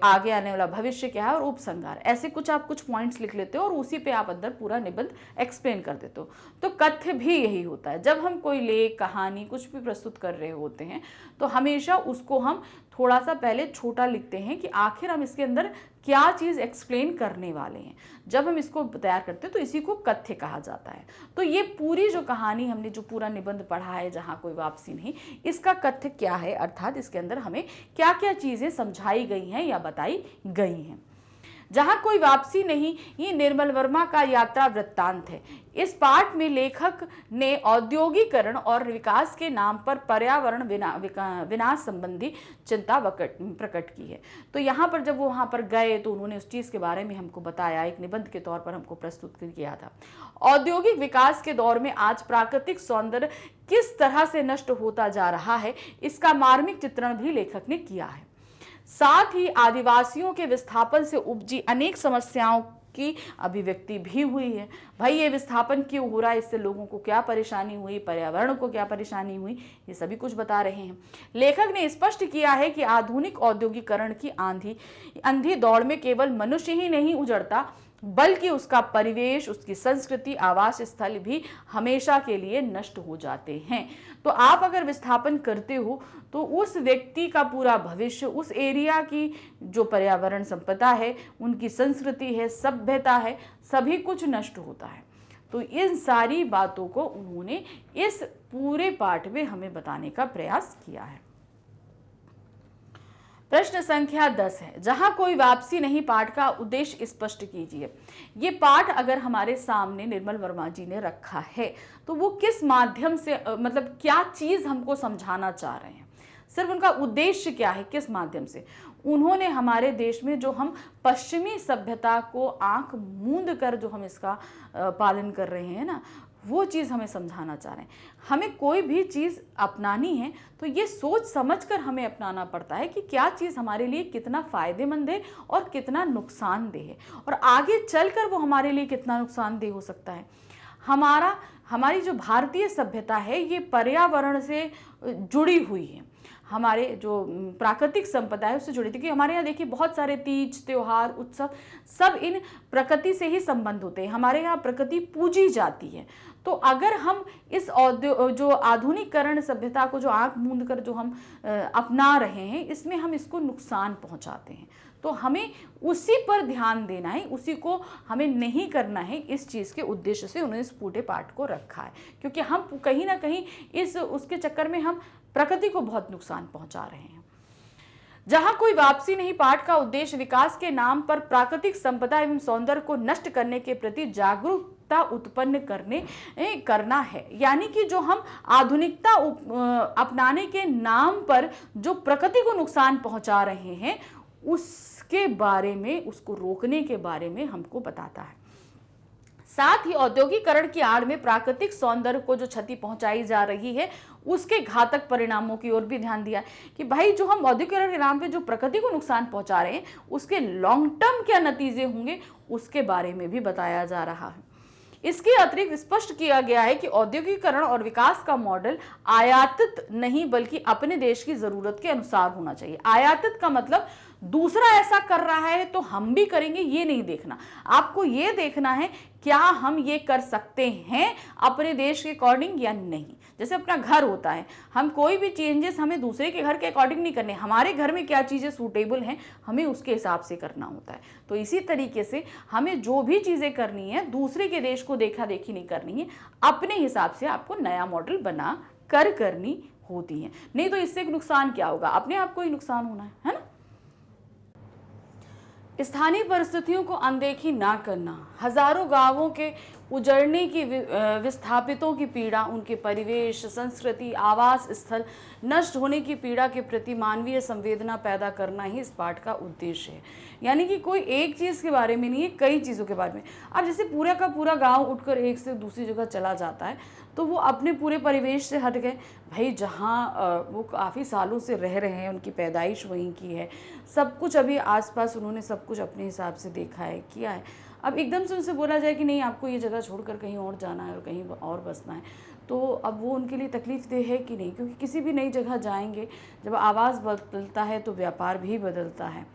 आगे आने वाला भविष्य क्या है, और उपसंहार, ऐसे कुछ आप कुछ पॉइंट्स लिख लेते हो और उसी पे आप अंदर पूरा निबंध एक्सप्लेन कर देते हो। तो कथ्य भी यही होता है। जब हम कोई लेख, कहानी कुछ भी प्रस्तुत कर रहे होते हैं तो हमेशा उसको हम थोड़ा सा पहले छोटा लिखते हैं कि आखिर हम इसके अंदर क्या चीज़ एक्सप्लेन करने वाले हैं। जब हम इसको तैयार करते हैं तो इसी को कथ्य कहा जाता है। तो ये पूरी जो कहानी, हमने जो पूरा निबंध पढ़ा है, जहाँ कोई वापसी नहीं, इसका कथ्य क्या है, अर्थात इसके अंदर हमें क्या क्या चीज़ें समझाई गई हैं या बताई गई हैं। जहां कोई वापसी नहीं, ये निर्मल वर्मा का यात्रा वृत्तांत है। इस पाठ में लेखक ने औद्योगिकरण और विकास के नाम पर पर्यावरण विनाश संबंधी चिंता प्रकट की है। तो यहाँ पर जब वो वहाँ पर गए तो उन्होंने उस चीज़ के बारे में हमको बताया, एक निबंध के तौर पर हमको प्रस्तुत किया था। औद्योगिक विकास के दौर में आज प्राकृतिक सौंदर्य किस तरह से नष्ट होता जा रहा है, इसका मार्मिक चित्रण भी लेखक ने किया है। साथ ही आदिवासियों के विस्थापन से उपजी अनेक समस्याओं की अभिव्यक्ति भी हुई है। भाई ये विस्थापन क्यों हो रहा है, इससे लोगों को क्या परेशानी हुई, पर्यावरण को क्या परेशानी हुई, ये सभी कुछ बता रहे हैं। लेखक ने स्पष्ट किया है कि आधुनिक औद्योगिकरण की अंधी दौड़ में केवल मनुष्य ही नहीं उजड़ता, बल्कि उसका परिवेश, उसकी संस्कृति, आवास स्थल भी हमेशा के लिए नष्ट हो जाते हैं। तो आप अगर विस्थापन करते हो तो उस व्यक्ति का पूरा भविष्य, उस एरिया की जो पर्यावरण संपदा है, उनकी संस्कृति है, सभ्यता है, सभी कुछ नष्ट होता है। तो इन सारी बातों को उन्होंने इस पूरे पाठ में हमें बताने का प्रयास किया है। प्रश्न संख्या 10 है, जहां कोई वापसी नहीं, पाठ का उद्देश्य स्पष्ट कीजिए। ये पाठ अगर हमारे सामने निर्मल वर्मा जी ने रखा है तो वो किस माध्यम से, मतलब क्या चीज हमको समझाना चाह रहे हैं, सिर्फ उनका उद्देश्य क्या है, किस माध्यम से उन्होंने हमारे देश में जो हम पश्चिमी सभ्यता को आंख मूंद कर जो हम इसका पालन कर रहे हैं ना, वो चीज़ हमें समझाना चाह रहे हैं। हमें कोई भी चीज़ अपनानी है तो ये सोच समझकर हमें अपनाना पड़ता है कि क्या चीज़ हमारे लिए कितना फ़ायदेमंद है और कितना नुकसानदेह है, और आगे चलकर वो हमारे लिए कितना नुकसानदेह हो सकता है। हमारी जो भारतीय सभ्यता है ये पर्यावरण से जुड़ी हुई है, हमारे जो प्राकृतिक संपदा है उससे जुड़ी थी। कि हमारे यहाँ देखिए बहुत सारे तीज, त्योहार, उत्सव सब इन प्रकृति से ही संबंध होते हैं। हमारे यहाँ प्रकृति पूजी जाती है। तो अगर हम इस जो आधुनिकीकरण सभ्यता को जो आंख मूंद कर जो हम अपना रहे हैं, इसमें हम इसको नुकसान पहुंचाते हैं। तो हमें उसी पर ध्यान देना है, उसी को हमें नहीं करना है। इस चीज़ के उद्देश्य से उन्होंने इस पूरे पाठ को रखा है, क्योंकि हम कहीं ना कहीं उसके चक्कर में हम प्रकृति को बहुत नुकसान पहुंचा रहे हैं। जहां कोई वापसी नहीं, पाठ का उद्देश्य विकास के नाम पर प्राकृतिक संपदा एवं सौंदर्य को नष्ट करने के प्रति जागरूकता उत्पन्न करना है। यानी कि जो हम आधुनिकता अपनाने के नाम पर जो प्रकृति को नुकसान पहुंचा रहे हैं, उसके बारे में, उसको रोकने के बारे में हमको बताता है। साथ ही औद्योगिकरण की आड़ में प्राकृतिक सौंदर्य को जो क्षति पहुंचाई जा रही है, उसके घातक परिणामों की ओर भी ध्यान दिया कि भाई जो हम औद्योगिकरण के नाम पे जो प्रकृति को नुकसान पहुंचा रहे हैं, उसके लॉन्ग टर्म क्या नतीजे होंगे, उसके बारे में भी बताया जा रहा है। इसके अतिरिक्त स्पष्ट किया गया है कि औद्योगिकरण और विकास का मॉडल आयातित नहीं बल्कि अपने देश की जरूरत के अनुसार होना चाहिए। आयातित का मतलब दूसरा ऐसा कर रहा है तो हम भी करेंगे, ये नहीं देखना। आपको ये देखना है क्या हम ये कर सकते हैं अपने देश के अकॉर्डिंग या नहीं। जैसे अपना घर होता है, हम कोई भी चेंजेस हमें दूसरे के घर के अकॉर्डिंग नहीं करने, हमारे घर में क्या चीज़ें सूटेबल हैं हमें उसके हिसाब से करना होता है। तो इसी तरीके से हमें जो भी चीज़ें करनी है दूसरे के देश को देखा देखी नहीं करनी है, अपने हिसाब से आपको नया मॉडल बना कर करनी होती है। नहीं तो इससे नुकसान क्या होगा, अपने आप को ही नुकसान होना है ना। स्थानीय परिस्थितियों को अनदेखी ना करना, हजारों गांवों के उजड़ने की विस्थापितों की पीड़ा, उनके परिवेश, संस्कृति, आवास स्थल नष्ट होने की पीड़ा के प्रति मानवीय संवेदना पैदा करना ही इस पाठ का उद्देश्य है। यानी कि कोई एक चीज़ के बारे में नहीं है, कई चीज़ों के बारे में। अब जैसे पूरा का पूरा गांव उठकर एक से दूसरी जगह चला जाता है तो वो अपने पूरे परिवेश से हट गए। भाई जहाँ वो काफ़ी सालों से रह रहे हैं, उनकी पैदाइश वहीं की है, सब कुछ अभी आसपास उन्होंने सब कुछ अपने हिसाब से देखा है, किया है। अब एकदम से उनसे बोला जाए कि नहीं आपको ये जगह छोड़कर कहीं और जाना है और कहीं और बसना है, तो अब वो उनके लिए तकलीफ देह है कि नहीं। क्योंकि किसी भी नई जगह जाएंगे, जब आवाज़ बदलता है तो व्यापार भी बदलता है।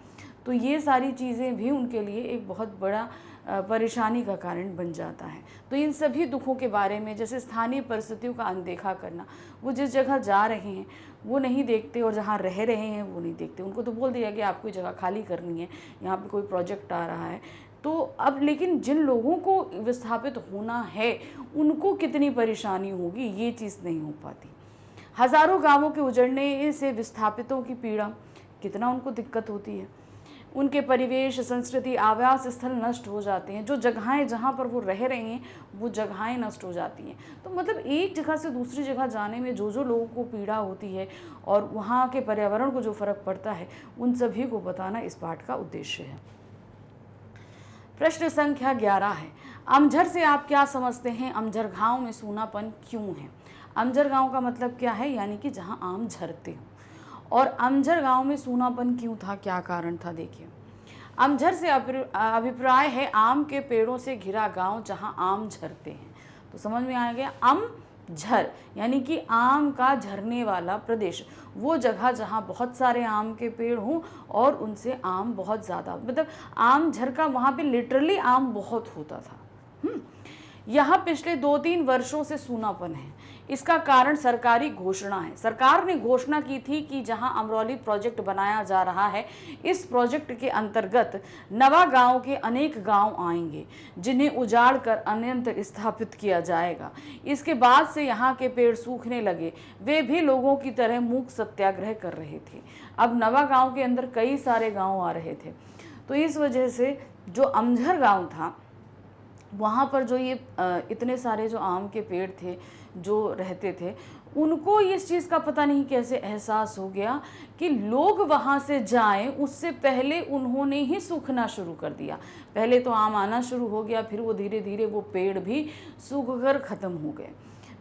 तो ये सारी चीज़ें भी उनके लिए एक बहुत बड़ा परेशानी का कारण बन जाता है। तो इन सभी दुखों के बारे में, जैसे स्थानीय परिस्थितियों का अनदेखा करना, वो जिस जगह जा रहे हैं वो नहीं देखते और जहाँ रह रहे हैं वो नहीं देखते। उनको तो बोल दिया कि आपको ये जगह खाली करनी है, यहाँ पे कोई प्रोजेक्ट आ रहा है। तो अब लेकिन जिन लोगों को विस्थापित होना है उनको कितनी परेशानी होगी, ये चीज़ नहीं हो पाती। हज़ारों गाँवों के उजड़ने से विस्थापितों की पीड़ा, कितना उनको दिक्कत होती है। उनके परिवेश, संस्कृति, आवास स्थल नष्ट हो जाते हैं। जो जगहें जहाँ पर वो रह रहे हैं वो जगहें नष्ट हो जाती हैं। तो मतलब एक जगह से दूसरी जगह जाने में जो लोगों को पीड़ा होती है और वहाँ के पर्यावरण को जो फ़र्क पड़ता है, उन सभी को बताना इस पाठ का उद्देश्य है। प्रश्न संख्या 11 है, अमझर से आप क्या समझते हैं? अमझर गाँव में सूनापन क्यों है? अमझर गाँव का मतलब क्या है? यानी कि जहाँ आम झरते हों। और अमझर गांव में सूनापन क्यों था, क्या कारण था? देखिए, अमझर से अभिप्राय है आम के पेड़ों से घिरा गांव जहां आम झरते हैं। तो समझ में आ गया, अमझर यानी कि आम का झरने वाला प्रदेश, वो जगह जहां बहुत सारे आम के पेड़ हों और उनसे आम बहुत ज़्यादा, मतलब आम झर का वहाँ पे लिटरली आम बहुत होता था। यहाँ पिछले 2-3 वर्षों से सूनापन है। इसका कारण सरकारी घोषणा है। सरकार ने घोषणा की थी कि जहां अमरौली प्रोजेक्ट बनाया जा रहा है, इस प्रोजेक्ट के अंतर्गत नवा गांव के अनेक गांव आएंगे जिन्हें उजाड़ कर अन्यंत्र स्थापित किया जाएगा। इसके बाद से यहाँ के पेड़ सूखने लगे। वे भी लोगों की तरह मूक सत्याग्रह कर रहे थे। अब नवा गांव के अंदर कई सारे गाँव आ रहे थे, तो इस वजह से जो अमझर गाँव था वहाँ पर जो ये इतने सारे जो आम के पेड़ थे जो रहते थे, उनको इस चीज़ का पता नहीं कैसे एहसास हो गया कि लोग वहाँ से जाएं, उससे पहले उन्होंने ही सूखना शुरू कर दिया। पहले तो आम आना शुरू हो गया, फिर वो धीरे धीरे वो पेड़ भी सूख कर ख़त्म हो गए।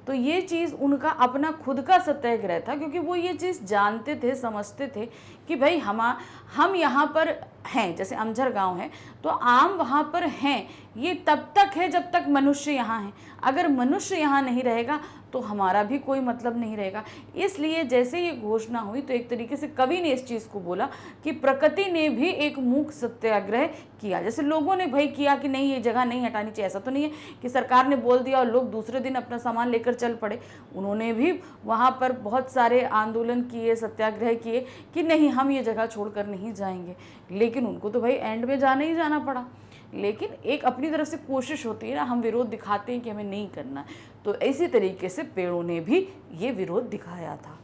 तो ये चीज़ उनका अपना खुद का सत्याग्रह था, क्योंकि वो ये चीज़ जानते थे, समझते थे कि भाई हम यहाँ पर हैं, जैसे अमझर गांव है तो आम वहाँ पर हैं, ये तब तक है जब तक मनुष्य यहाँ है। अगर मनुष्य यहाँ नहीं रहेगा तो हमारा भी कोई मतलब नहीं रहेगा। इसलिए जैसे ये घोषणा हुई तो एक तरीके से कवि ने इस चीज़ को बोला कि प्रकृति ने भी एक मूक सत्याग्रह किया। जैसे लोगों ने भाई किया कि नहीं ये जगह नहीं हटानी चाहिए, ऐसा तो नहीं है कि सरकार ने बोल दिया और लोग दूसरे दिन अपना सामान लेकर चल पड़े। उन्होंने भी वहाँ पर बहुत सारे आंदोलन किए, सत्याग्रह किए कि नहीं हम ये जगह छोड़कर नहीं जाएंगे, लेकिन उनको तो भाई एंड में जाना ही जाना पड़ा। लेकिन एक अपनी तरफ से कोशिश होती है ना, हम विरोध दिखाते हैं कि हमें नहीं करना है, तो इसी तरीके से पेड़ों ने भी ये विरोध दिखाया था।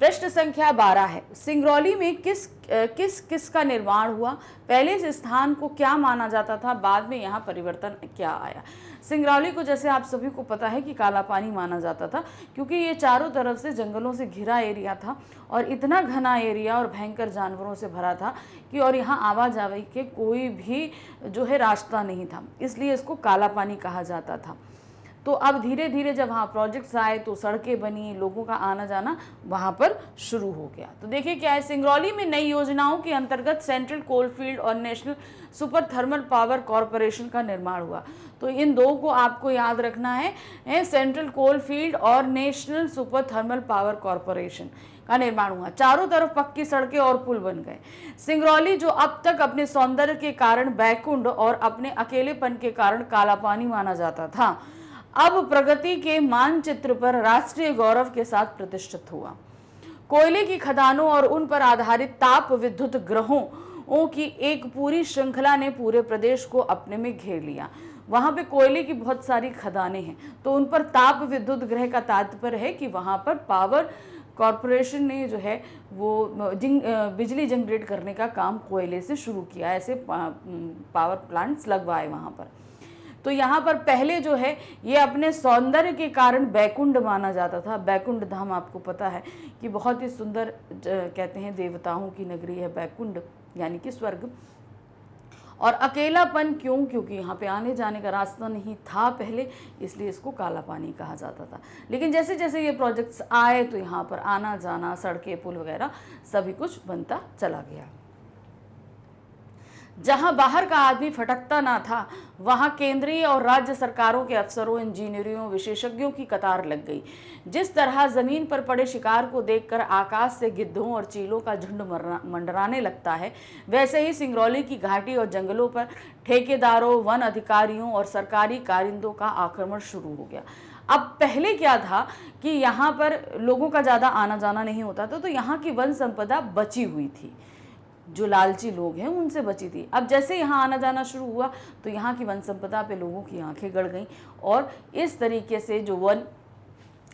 प्रश्न संख्या 12 है, सिंगरौली में किस का निर्माण हुआ? पहले इस स्थान को क्या माना जाता था, बाद में यहाँ परिवर्तन क्या आया? सिंगरौली को जैसे आप सभी को पता है कि काला पानी माना जाता था, क्योंकि ये चारों तरफ से जंगलों से घिरा एरिया था और इतना घना एरिया और भयंकर जानवरों से भरा था कि और यहाँ आवाजाही के कोई भी जो है रास्ता नहीं था, इसलिए इसको काला पानी कहा जाता था। तो अब धीरे धीरे जब वहाँ प्रोजेक्ट्स आए तो सड़कें बनी, लोगों का आना जाना वहाँ पर शुरू हो गया। तो देखिए क्या है, सिंगरौली में नई योजनाओं के अंतर्गत सेंट्रल कोलफील्ड और national super thermal power corporation का निर्माण हुआ। तो इन दो को आपको याद रखना है, सेंट्रल कोलफील्ड और national super thermal power corporation का निर्माण हुआ, चारों तरफ पक्की सड़कें और पुल बन गए। सिंगरौली जो अब तक अपने सौंदर्य के कारण बैकुंठ और अपने अकेलेपन के कारण काला पानी माना जाता था, अब प्रगति के मानचित्र पर राष्ट्रीय गौरव के साथ प्रतिष्ठित हुआ। कोयले की खदानों और उन पर आधारित ताप विद्युत ग्रहों की एक पूरी श्रृंखला ने पूरे प्रदेश को अपने में घेर लिया। वहां पे कोयले की बहुत सारी खदानें हैं, तो उन पर ताप विद्युत ग्रह का तात्पर्य है कि वहां पर पावर कॉरपोरेशन ने जो है वो बिजली जनरेट करने का काम कोयले से शुरू किया, ऐसे पावर प्लांट्स लगवाए वहां पर। तो यहाँ पर पहले जो है ये अपने सौंदर्य के कारण बैकुंठ माना जाता था। बैकुंठ धाम आपको पता है कि बहुत ही सुंदर कहते हैं, देवताओं की नगरी है बैकुंठ, यानी कि स्वर्ग। और अकेलापन क्यों? क्योंकि यहाँ पे आने जाने का रास्ता नहीं था पहले, इसलिए इसको काला पानी कहा जाता था। लेकिन जैसे जैसे ये प्रोजेक्ट्स आए तो यहाँ पर आना जाना, सड़कें पुल वगैरह सभी कुछ बनता चला गया। जहां बाहर का आदमी फटकता ना था, वहां केंद्रीय और राज्य सरकारों के अफसरों, इंजीनियरों, विशेषज्ञों की कतार लग गई। जिस तरह जमीन पर पड़े शिकार को देखकर आकाश से गिद्धों और चीलों का झुंड मंडराने लगता है, वैसे ही सिंगरौली की घाटी और जंगलों पर ठेकेदारों, वन अधिकारियों और सरकारी कारिंदों का आक्रमण शुरू हो गया। अब पहले क्या था कि यहाँ पर लोगों का ज़्यादा आना जाना नहीं होता था, तो यहाँ की वन संपदा बची हुई थी, जो लालची लोग हैं उनसे बची थी। अब जैसे यहाँ आना जाना शुरू हुआ तो यहाँ की वन संपदा पे लोगों की आंखें गड़ गईं, और इस तरीके से जो वन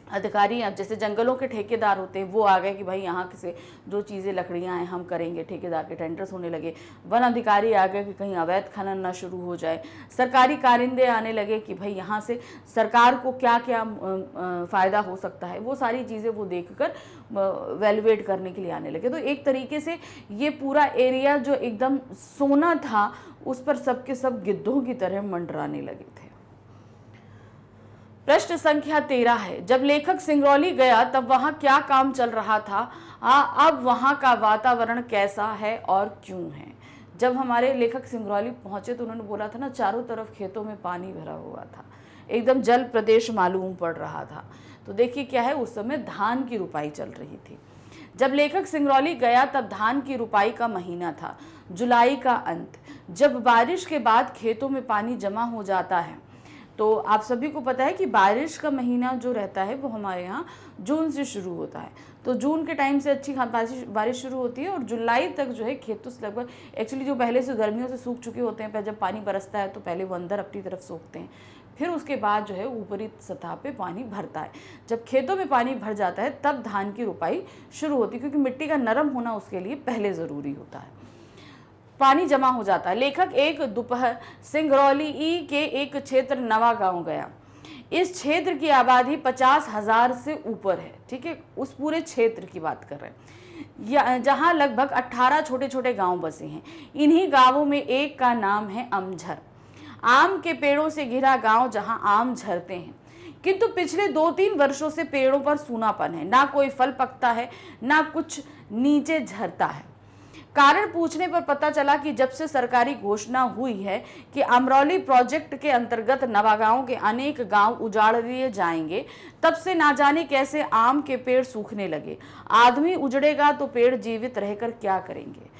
अधिकारी, अब जैसे जंगलों के ठेकेदार होते हैं वो आ गए कि भाई यहाँ से जो चीज़ें लकड़ियाँ हैं हम करेंगे, ठेकेदार के टेंडर्स होने लगे। वन अधिकारी आ गए कि कहीं अवैध खनन ना शुरू हो जाए। सरकारी कारिंदे आने लगे कि भाई यहाँ से सरकार को क्या क्या फ़ायदा हो सकता है, वो सारी चीज़ें वो देखकर वैल्यूएट करने के लिए आने लगे। तो एक तरीके से ये पूरा एरिया जो एकदम सोना था, उस पर सबके सब गिद्धों की तरह मंडराने लगे थे। प्रश्न संख्या 13 है, जब लेखक सिंगरौली गया तब वहां क्या काम चल रहा था? अब वहां का वातावरण कैसा है और क्यों है? जब हमारे लेखक सिंगरौली पहुंचे तो उन्होंने बोला था ना, चारों तरफ खेतों में पानी भरा हुआ था, एकदम जल प्रदेश मालूम पड़ रहा था। तो देखिए क्या है, उस समय धान की रुपाई चल रही थी। जब लेखक सिंगरौली गया तब धान की रुपाई का महीना था, जुलाई का अंत। जब बारिश के बाद खेतों में पानी जमा हो जाता है, तो आप सभी को पता है कि बारिश का महीना जो रहता है वो हमारे यहाँ जून से शुरू होता है। तो जून के टाइम से अच्छी बारिश शुरू होती है और जुलाई तक जो है खेतों से लगभग, एक्चुअली जो पहले से गर्मियों से सूख चुके होते हैं, पर जब पानी बरसता है तो पहले वो अंदर अपनी तरफ सूखते हैं, फिर उसके बाद जो है ऊपरी सतह पे पानी भरता है। जब खेतों में पानी भर जाता है तब धान की रुपाई शुरू होती है, क्योंकि मिट्टी का नरम होना उसके लिए पहले ज़रूरी होता है। पानी जमा हो जाता है। लेखक एक दोपहर सिंगरौली के एक क्षेत्र नवा गांव गया। इस क्षेत्र की आबादी 50,000 से ऊपर है, ठीक है, उस पूरे क्षेत्र की बात कर रहे हैं, जहां लगभग 18 छोटे छोटे गांव बसे हैं। इन्हीं गांवों में एक का नाम है अमझर, आम के पेड़ों से घिरा गांव जहां आम झरते हैं, किंतु पिछले 2-3 वर्षों से पेड़ों पर सूनापन है, ना कोई फल पकता है, ना कुछ नीचे झरता है। कारण पूछने पर पता चला कि जब से सरकारी घोषणा हुई है कि अमरौली प्रोजेक्ट के अंतर्गत नवागांव के अनेक गांव उजाड़ दिए जाएंगे, तब से ना जाने कैसे आम के पेड़ सूखने लगे। आदमी उजड़ेगा तो पेड़ जीवित रहकर क्या करेंगे?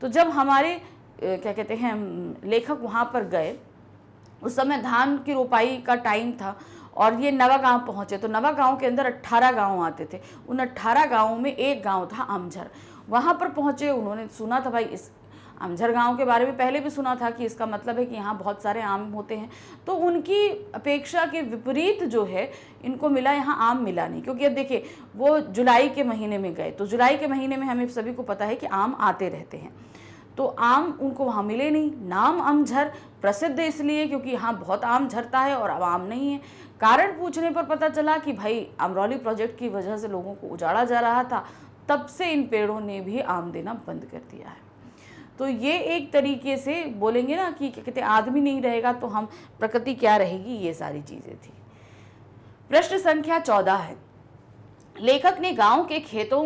तो जब हमारे क्या कहते हैं लेखक वहां पर गए, उस समय धान की रोपाई का टाइम था और ये नवागांव पहुंचे। तो नवागांव के अंदर 18 गांव आते थे। उन 18 गांवों में एक गांव था अमझर। वहां पर पहुंचे, उन्होंने सुना था भाई इस अमझर गांव के बारे में पहले भी सुना था कि इसका मतलब है कि यहाँ बहुत सारे आम होते हैं। तो उनकी अपेक्षा के विपरीत जो है इनको मिला, यहाँ आम मिला नहीं। क्योंकि अब देखिए वो जुलाई के महीने में गए, तो जुलाई के महीने में हमें सभी को पता है कि आम आते रहते हैं, तो आम उनको वहाँ मिले नहीं। नाम अमझर प्रसिद्ध इसलिए क्योंकि यहाँ बहुत आम झरता है और अब आम नहीं है। कारण पूछने पर पता चला कि भाई अमरौली प्रोजेक्ट की वजह से लोगों को उजाड़ा जा रहा था, तब से इन पेड़ों ने भी आम देना बंद कर दिया है। तो ये एक तरीके से बोलेंगे ना कि कहते आदमी नहीं रहेगा तो हम प्रकृति क्या रहेगी, ये सारी चीज़ें थी। प्रश्न संख्या 14 है, लेखक ने गांव के खेतों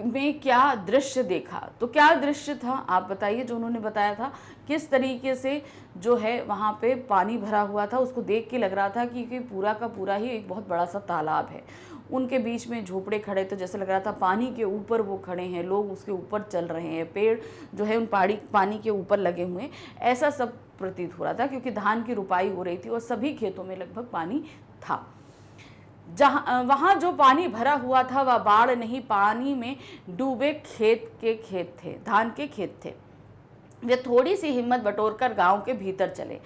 में क्या दृश्य देखा, तो क्या दृश्य था आप बताइए। जो उन्होंने बताया था किस तरीके से जो है वहाँ पे पानी भरा हुआ था, उसको देख के लग रहा था कि पूरा का पूरा ही एक बहुत बड़ा सा तालाब है। उनके बीच में झोपड़े खड़े, तो जैसे लग रहा था पानी के ऊपर वो खड़े हैं, लोग उसके ऊपर चल रहे हैं, पेड़ जो है उन पानी के ऊपर लगे हुए हैं, ऐसा सब प्रतीत हो रहा था। क्योंकि धान की रुपाई हो रही थी और सभी खेतों में लगभग पानी था। जहाँ वहाँ जो पानी भरा हुआ था वह बाढ़ नहीं, पानी में डूबे खेत थे, धान के खेत थे। वे थोड़ी सी हिम्मत बटोरकर गांव के भीतर चले।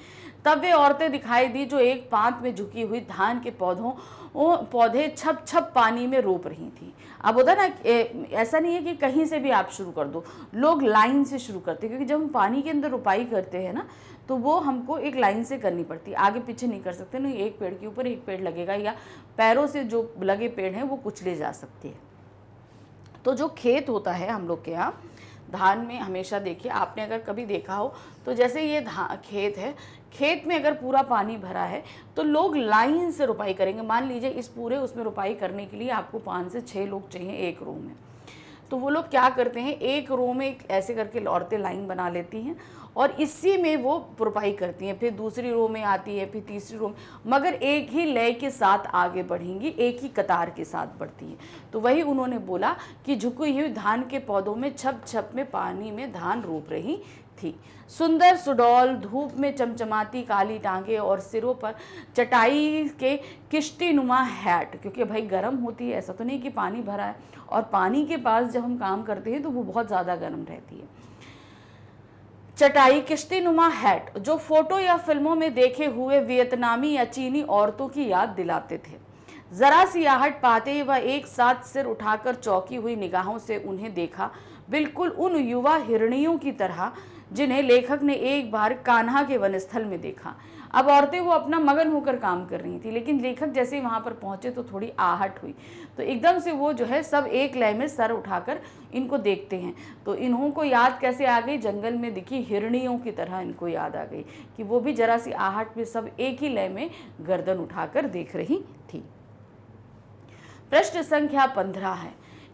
तब वे औरतें दिखाई दी जो एक पांत में झुकी हुई धान के पौधे छप छप पानी में रोप रही थी। अब होता ना, ऐसा नहीं है कि कहीं से भी आप शुरू कर दो, लोग लाइन से शुरू करते हैं। क्योंकि जब हम पानी के अंदर रुपाई करते हैं ना, तो वो हमको एक लाइन से करनी पड़ती है, आगे पीछे नहीं कर सकते। नहीं, एक पेड़ के ऊपर एक पेड़ लगेगा, या पैरों से जो लगे पेड़ हैं वो कुचले जा सकते हैं। तो जो खेत होता है हम लोग के यहाँ धान में, हमेशा देखिए आपने अगर कभी देखा हो तो जैसे ये खेत है, खेत में अगर पूरा पानी भरा है तो लोग लाइन से रुपाई करेंगे। मान लीजिए इस पूरे उसमें रुपाई करने के लिए आपको 5 से 6 लोग चाहिए एक रो में, तो वो लोग क्या करते हैं, एक रो में ऐसे करके औरतें लाइन बना लेती हैं और इसी में वो रुपाई करती हैं। फिर दूसरी रो में आती है, फिर तीसरी रो में, मगर एक ही लय के साथ आगे बढ़ेंगी, एक ही कतार के साथ बढ़ती हैं। तो वही उन्होंने बोला कि झुकी हुई धान के पौधों में छप छप में पानी में धान रोप रही थी। सुंदर सुडौल धूप में चमचमाती काली टांगे और सिरों पर चटाई के किश्ती नुमा हैट, क्योंकि भाई गर्म होती है, ऐसा तो नहीं कि पानी भरा है, और पानी के पास जब हम काम करते हैं तो वो बहुत ज़्यादा गर्म रहती है। चटाई किश्ती नुमा हैट जो फोटो या फिल्मों में देखे हुए वियतनामी या चीनी औरतों की याद दिलाते थे। जरा सी आहट पाते ही वह एक साथ सिर उठाकर चौंकी हुई निगाहों से उन्हें देखा, बिल्कुल उन युवा हिरणियों की तरह जिन्हें लेखक ने एक बार कान्हा के वनस्थल में देखा। अब औरतें वो अपना मगन होकर काम कर रही थी, लेकिन लेखक जैसे ही वहां पर पहुंचे तो थोड़ी आहट हुई, तो एकदम से वो जो है सब एक लय में सर उठाकर इनको देखते हैं। तो इन्हों को याद कैसे आ गई, जंगल में दिखी हिरणियों की तरह इनको याद आ गई कि वो भी जरा सी आहट में सब एक ही लय में गर्दन उठाकर देख रही थी। प्रश्न संख्या 15 है,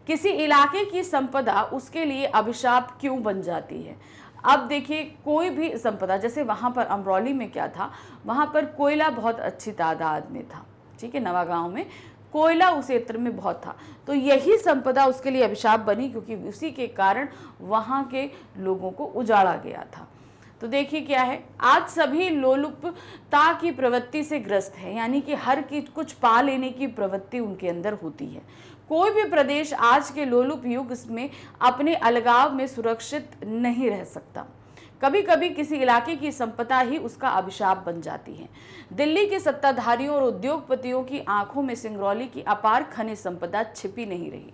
किसी इलाके की संपदा उसके लिए अभिशाप क्यों बन जाती है। अब देखिए, कोई भी संपदा, जैसे वहाँ पर अमरौली में क्या था, वहाँ पर कोयला बहुत अच्छी तादाद में था, ठीक है, नवागांव में कोयला उस क्षेत्र में बहुत था, तो यही संपदा उसके लिए अभिशाप बनी, क्योंकि उसी के कारण वहाँ के लोगों को उजाड़ा गया था। तो देखिए क्या है, आज सभी लोलुपता की प्रवृत्ति से ग्रस्त है, यानी कि हर की कुछ पा लेने की प्रवृत्ति उनके अंदर होती है। कोई भी प्रदेश आज के लोलुप युग में अपने अलगाव में सुरक्षित नहीं रह सकता। कभी कभी किसी इलाके की संपदा ही उसका अभिशाप बन जाती है। दिल्ली के सत्ताधारियों और उद्योगपतियों की आंखों में सिंगरौली की अपार खनिज संपदा छिपी नहीं रही।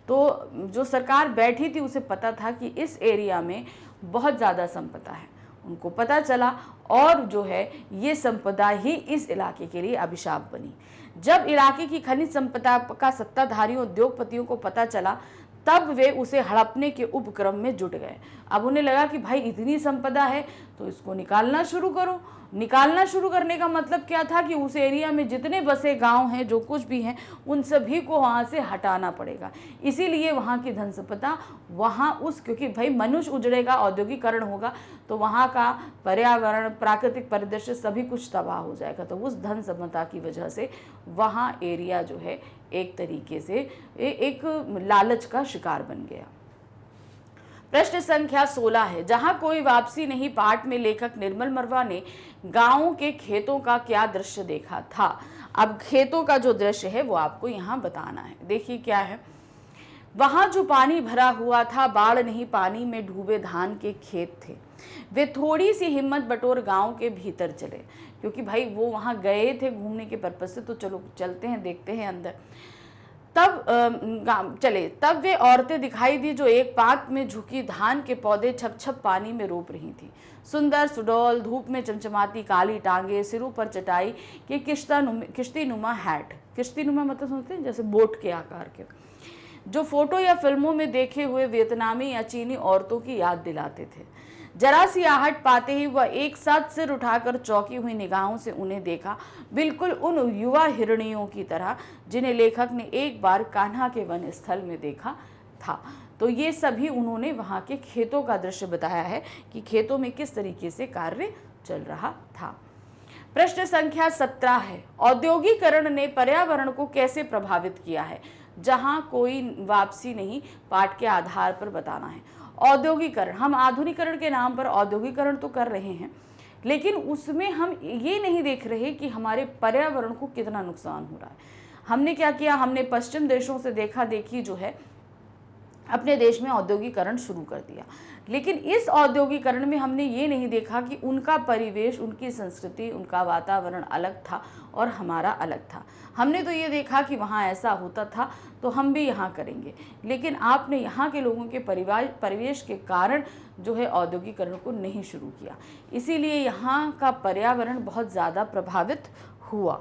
तो जो सरकार बैठी थी उसे पता था कि इस एरिया में बहुत ज़्यादा संपदा है, उनको पता चला, और जो है ये संपदा ही इस इलाके के लिए अभिशाप बनी। जब इलाके की खनिज संपदा का सत्ताधारियों उद्योगपतियों को पता चला, तब वे उसे हड़पने के उपक्रम में जुट गए। अब उन्हें लगा कि भाई इतनी संपदा है तो इसको निकालना शुरू करो। निकालना शुरू करने का मतलब क्या था कि उस एरिया में जितने बसे गांव हैं, जो कुछ भी हैं, उन सभी को वहाँ से हटाना पड़ेगा। इसीलिए वहाँ की धन संपदा क्योंकि भाई मनुष्य उजड़ेगा, औद्योगिकरण होगा, तो वहाँ का पर्यावरण, प्राकृतिक परिदृश्य सभी कुछ तबाह हो जाएगा। तो उस धन संपदा की वजह से वहाँ एरिया जो है एक तरीके से एक लालच का शिकार बन गया। प्रश्न संख्या 16 है, जहां कोई वापसी नहीं पाठ में लेखक निर्मल मरवा ने गांवों के खेतों का क्या दृश्य देखा था। अब खेतों का जो दृश्य है वो आपको यहाँ बताना है। देखिए क्या है, वहां जो पानी भरा हुआ था, बाढ़ नहीं, पानी में डूबे धान के खेत थे। वे थोड़ी सी हिम्मत बटोर गांव के भीतर चले, क्योंकि भाई वो वहां गए थे घूमने के पर्पज से, तो चलो चलते हैं, देखते हैं अंदर। तब वे औरतें दिखाई दी जो एक पात में झुकी धान के पौधे छप छप पानी में रोप रही थी। सुंदर सुडौल धूप में चमचमाती काली टांगे, सिरों पर चटाई के किश्ती नुमा हैट, किश्ती नुमा मतलब समझते हैं, जैसे बोट के आकार के, जो फोटो या फिल्मों में देखे हुए वियतनामी या चीनी औरतों की याद दिलाते थे। जरा सी आहट पाते ही वह एक साथ सिर उठाकर चौंकी हुई निगाहों से उन्हें देखा, बिल्कुल उन युवा हिरणियों की तरह जिन्हें लेखक ने एक बार कान्हा के वन स्थल में देखा था। तो ये सभी उन्होंने वहाँ के खेतों का दृश्य बताया है कि खेतों में किस तरीके से कार्य चल रहा था। प्रश्न संख्या 17 है, औद्योगिकरण ने पर्यावरण को कैसे प्रभावित किया है? जहां कोई वापसी नहीं, पाठ के आधार पर बताना है। औद्योगिकरण, हम आधुनिकरण के नाम पर औद्योगिकरण तो कर रहे हैं, लेकिन उसमें हम ये नहीं देख रहे कि हमारे पर्यावरण को कितना नुकसान हो रहा है। हमने क्या किया, हमने पश्चिम देशों से देखा देखी जो है अपने देश में औद्योगिकरण शुरू कर दिया, लेकिन इस औद्योगिकरण में हमने ये नहीं देखा कि उनका परिवेश, उनकी संस्कृति, उनका वातावरण अलग था और हमारा अलग था। हमने तो ये देखा कि वहाँ ऐसा होता था तो हम भी यहाँ करेंगे, लेकिन आपने यहाँ के लोगों के परिवेश के कारण जो है औद्योगिकरण को नहीं शुरू किया, इसीलिए यहाँ का पर्यावरण बहुत ज़्यादा प्रभावित हुआ।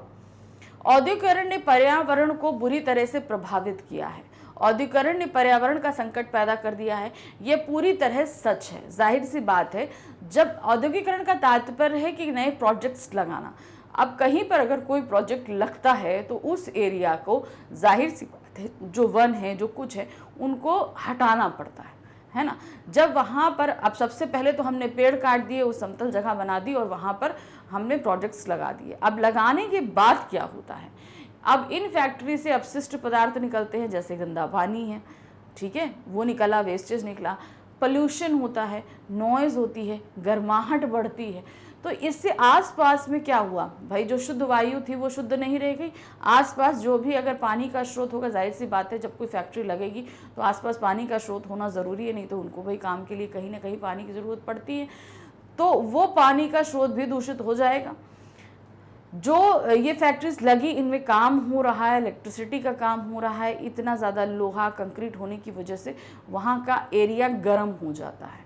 औद्योगिकरण ने पर्यावरण को बुरी तरह से प्रभावित किया है। औद्योगिकरण ने पर्यावरण का संकट पैदा कर दिया है, यह पूरी तरह सच है। जाहिर सी बात है, जब औद्योगिकरण का तात्पर्य है कि नए प्रोजेक्ट्स लगाना, अब कहीं पर अगर कोई प्रोजेक्ट लगता है तो उस एरिया को जाहिर सी बात है जो वन है, जो कुछ है, उनको हटाना पड़ता है ना। जब वहाँ पर अब सबसे पहले तो हमने पेड़ काट दिए, वो समतल जगह बना दी और वहाँ पर हमने प्रोजेक्ट्स लगा दिए। अब लगाने के बाद क्या होता है, अब इन फैक्ट्री से अपशिष्ट पदार्थ निकलते हैं, जैसे गंदा पानी है, ठीक है, वो निकला, वेस्टेज निकला, पोल्यूशन होता है, नॉइज़ होती है, गर्माहट बढ़ती है। तो इससे आसपास में क्या हुआ भाई, जो शुद्ध वायु थी वो शुद्ध नहीं रह गई। आसपास जो भी अगर पानी का स्रोत होगा, जाहिर सी बात है जब कोई फैक्ट्री लगेगी तो आसपास पानी का स्रोत होना ज़रूरी है, नहीं तो उनको भाई काम के लिए कहीं ना कहीं पानी की ज़रूरत पड़ती है, तो वो पानी का स्रोत भी दूषित हो जाएगा। जो ये फैक्ट्रीज लगी, इनमें काम हो रहा है, इलेक्ट्रिसिटी का काम हो रहा है, इतना ज़्यादा लोहा कंक्रीट होने की वजह से वहाँ का एरिया गर्म हो जाता है,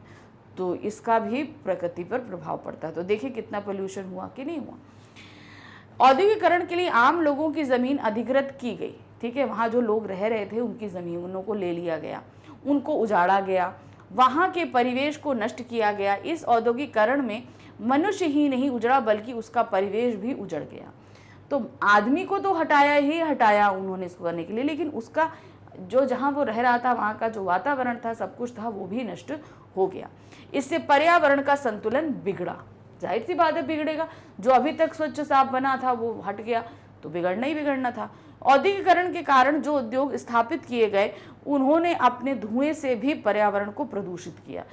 तो इसका भी प्रकृति पर प्रभाव पड़ता है। तो देखिए कितना पोल्यूशन हुआ कि नहीं हुआ। औद्योगिकरण के लिए आम लोगों की ज़मीन अधिकृत की गई, ठीक है, वहाँ जो लोग रह रहे थे उनकी ज़मीनों को ले लिया गया, उनको उजाड़ा गया, वहाँ के परिवेश को नष्ट किया गया। इस औद्योगिकरण में मनुष्य ही नहीं उजड़ा बल्कि उसका परिवेश भी उजड़ गया। तो आदमी को तो हटाया ही हटाया उन्होंने इसको करने के लिए, लेकिन उसका जो जहाँ वो रह रहा था, वहाँ का जो वातावरण था, सब कुछ था, वो भी नष्ट हो गया। इससे पर्यावरण का संतुलन बिगड़ा, जाहिर सी बात है बिगड़ेगा। जो अभी तक स्वच्छ साफ बना था वो हट गया तो बिगड़ना ही बिगड़ना था। औद्योगिकरण के कारण जो उद्योग स्थापित किए गए, उन्होंने अपने धुएं से भी पर्यावरण को प्रदूषित किया।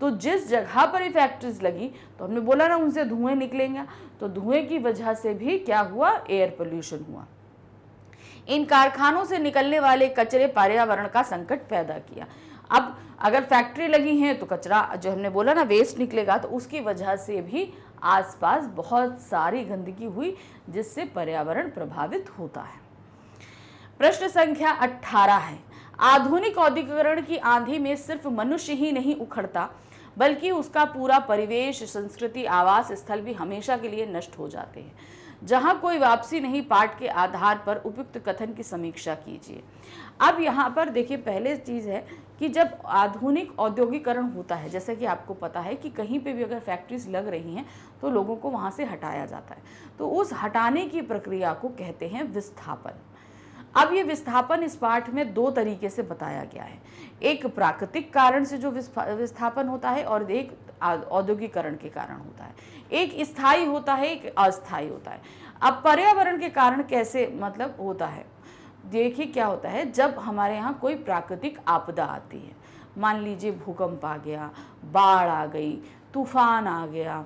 तो जिस जगह पर ये फैक्ट्रीज लगी, तो हमने बोला ना उनसे धुएं निकलेंगे, तो धुएं की वजह से भी क्या हुआ, एयर पोल्यूशन हुआ। इन कारखानों से निकलने वाले कचरे पर्यावरण का संकट पैदा किया। अब अगर फैक्ट्री लगी है तो कचरा जो हमने बोला ना वेस्ट निकलेगा, तो उसकी वजह से भी आसपास बहुत सारी गंदगी हुई, जिससे पर्यावरण प्रभावित होता है। प्रश्न संख्या 18 है, आधुनिक औद्योगिकरण की आंधी में सिर्फ मनुष्य ही नहीं उखड़ता, बल्कि उसका पूरा परिवेश, संस्कृति, आवास स्थल भी हमेशा के लिए नष्ट हो जाते हैं। जहां कोई वापसी नहीं, पाठ के आधार पर उपयुक्त कथन की समीक्षा कीजिए। अब यहाँ पर देखिए, पहले चीज़ है कि जब आधुनिक औद्योगिकरण होता है, जैसे कि आपको पता है कि कहीं पे भी अगर फैक्ट्रीज लग रही हैं तो लोगों को वहाँ से हटाया जाता है, तो उस हटाने की प्रक्रिया को कहते हैं विस्थापन। अब ये विस्थापन इस पाठ में दो तरीके से बताया गया है, एक प्राकृतिक कारण से जो विस्थापन होता है और एक औद्योगिकरण के कारण होता है। एक स्थायी होता है, एक अस्थायी होता है। अब पर्यावरण के कारण कैसे मतलब होता है, देखिए क्या होता है, जब हमारे यहाँ कोई प्राकृतिक आपदा आती है, मान लीजिए भूकंप आ गया, बाढ़ आ गई, तूफान आ गया,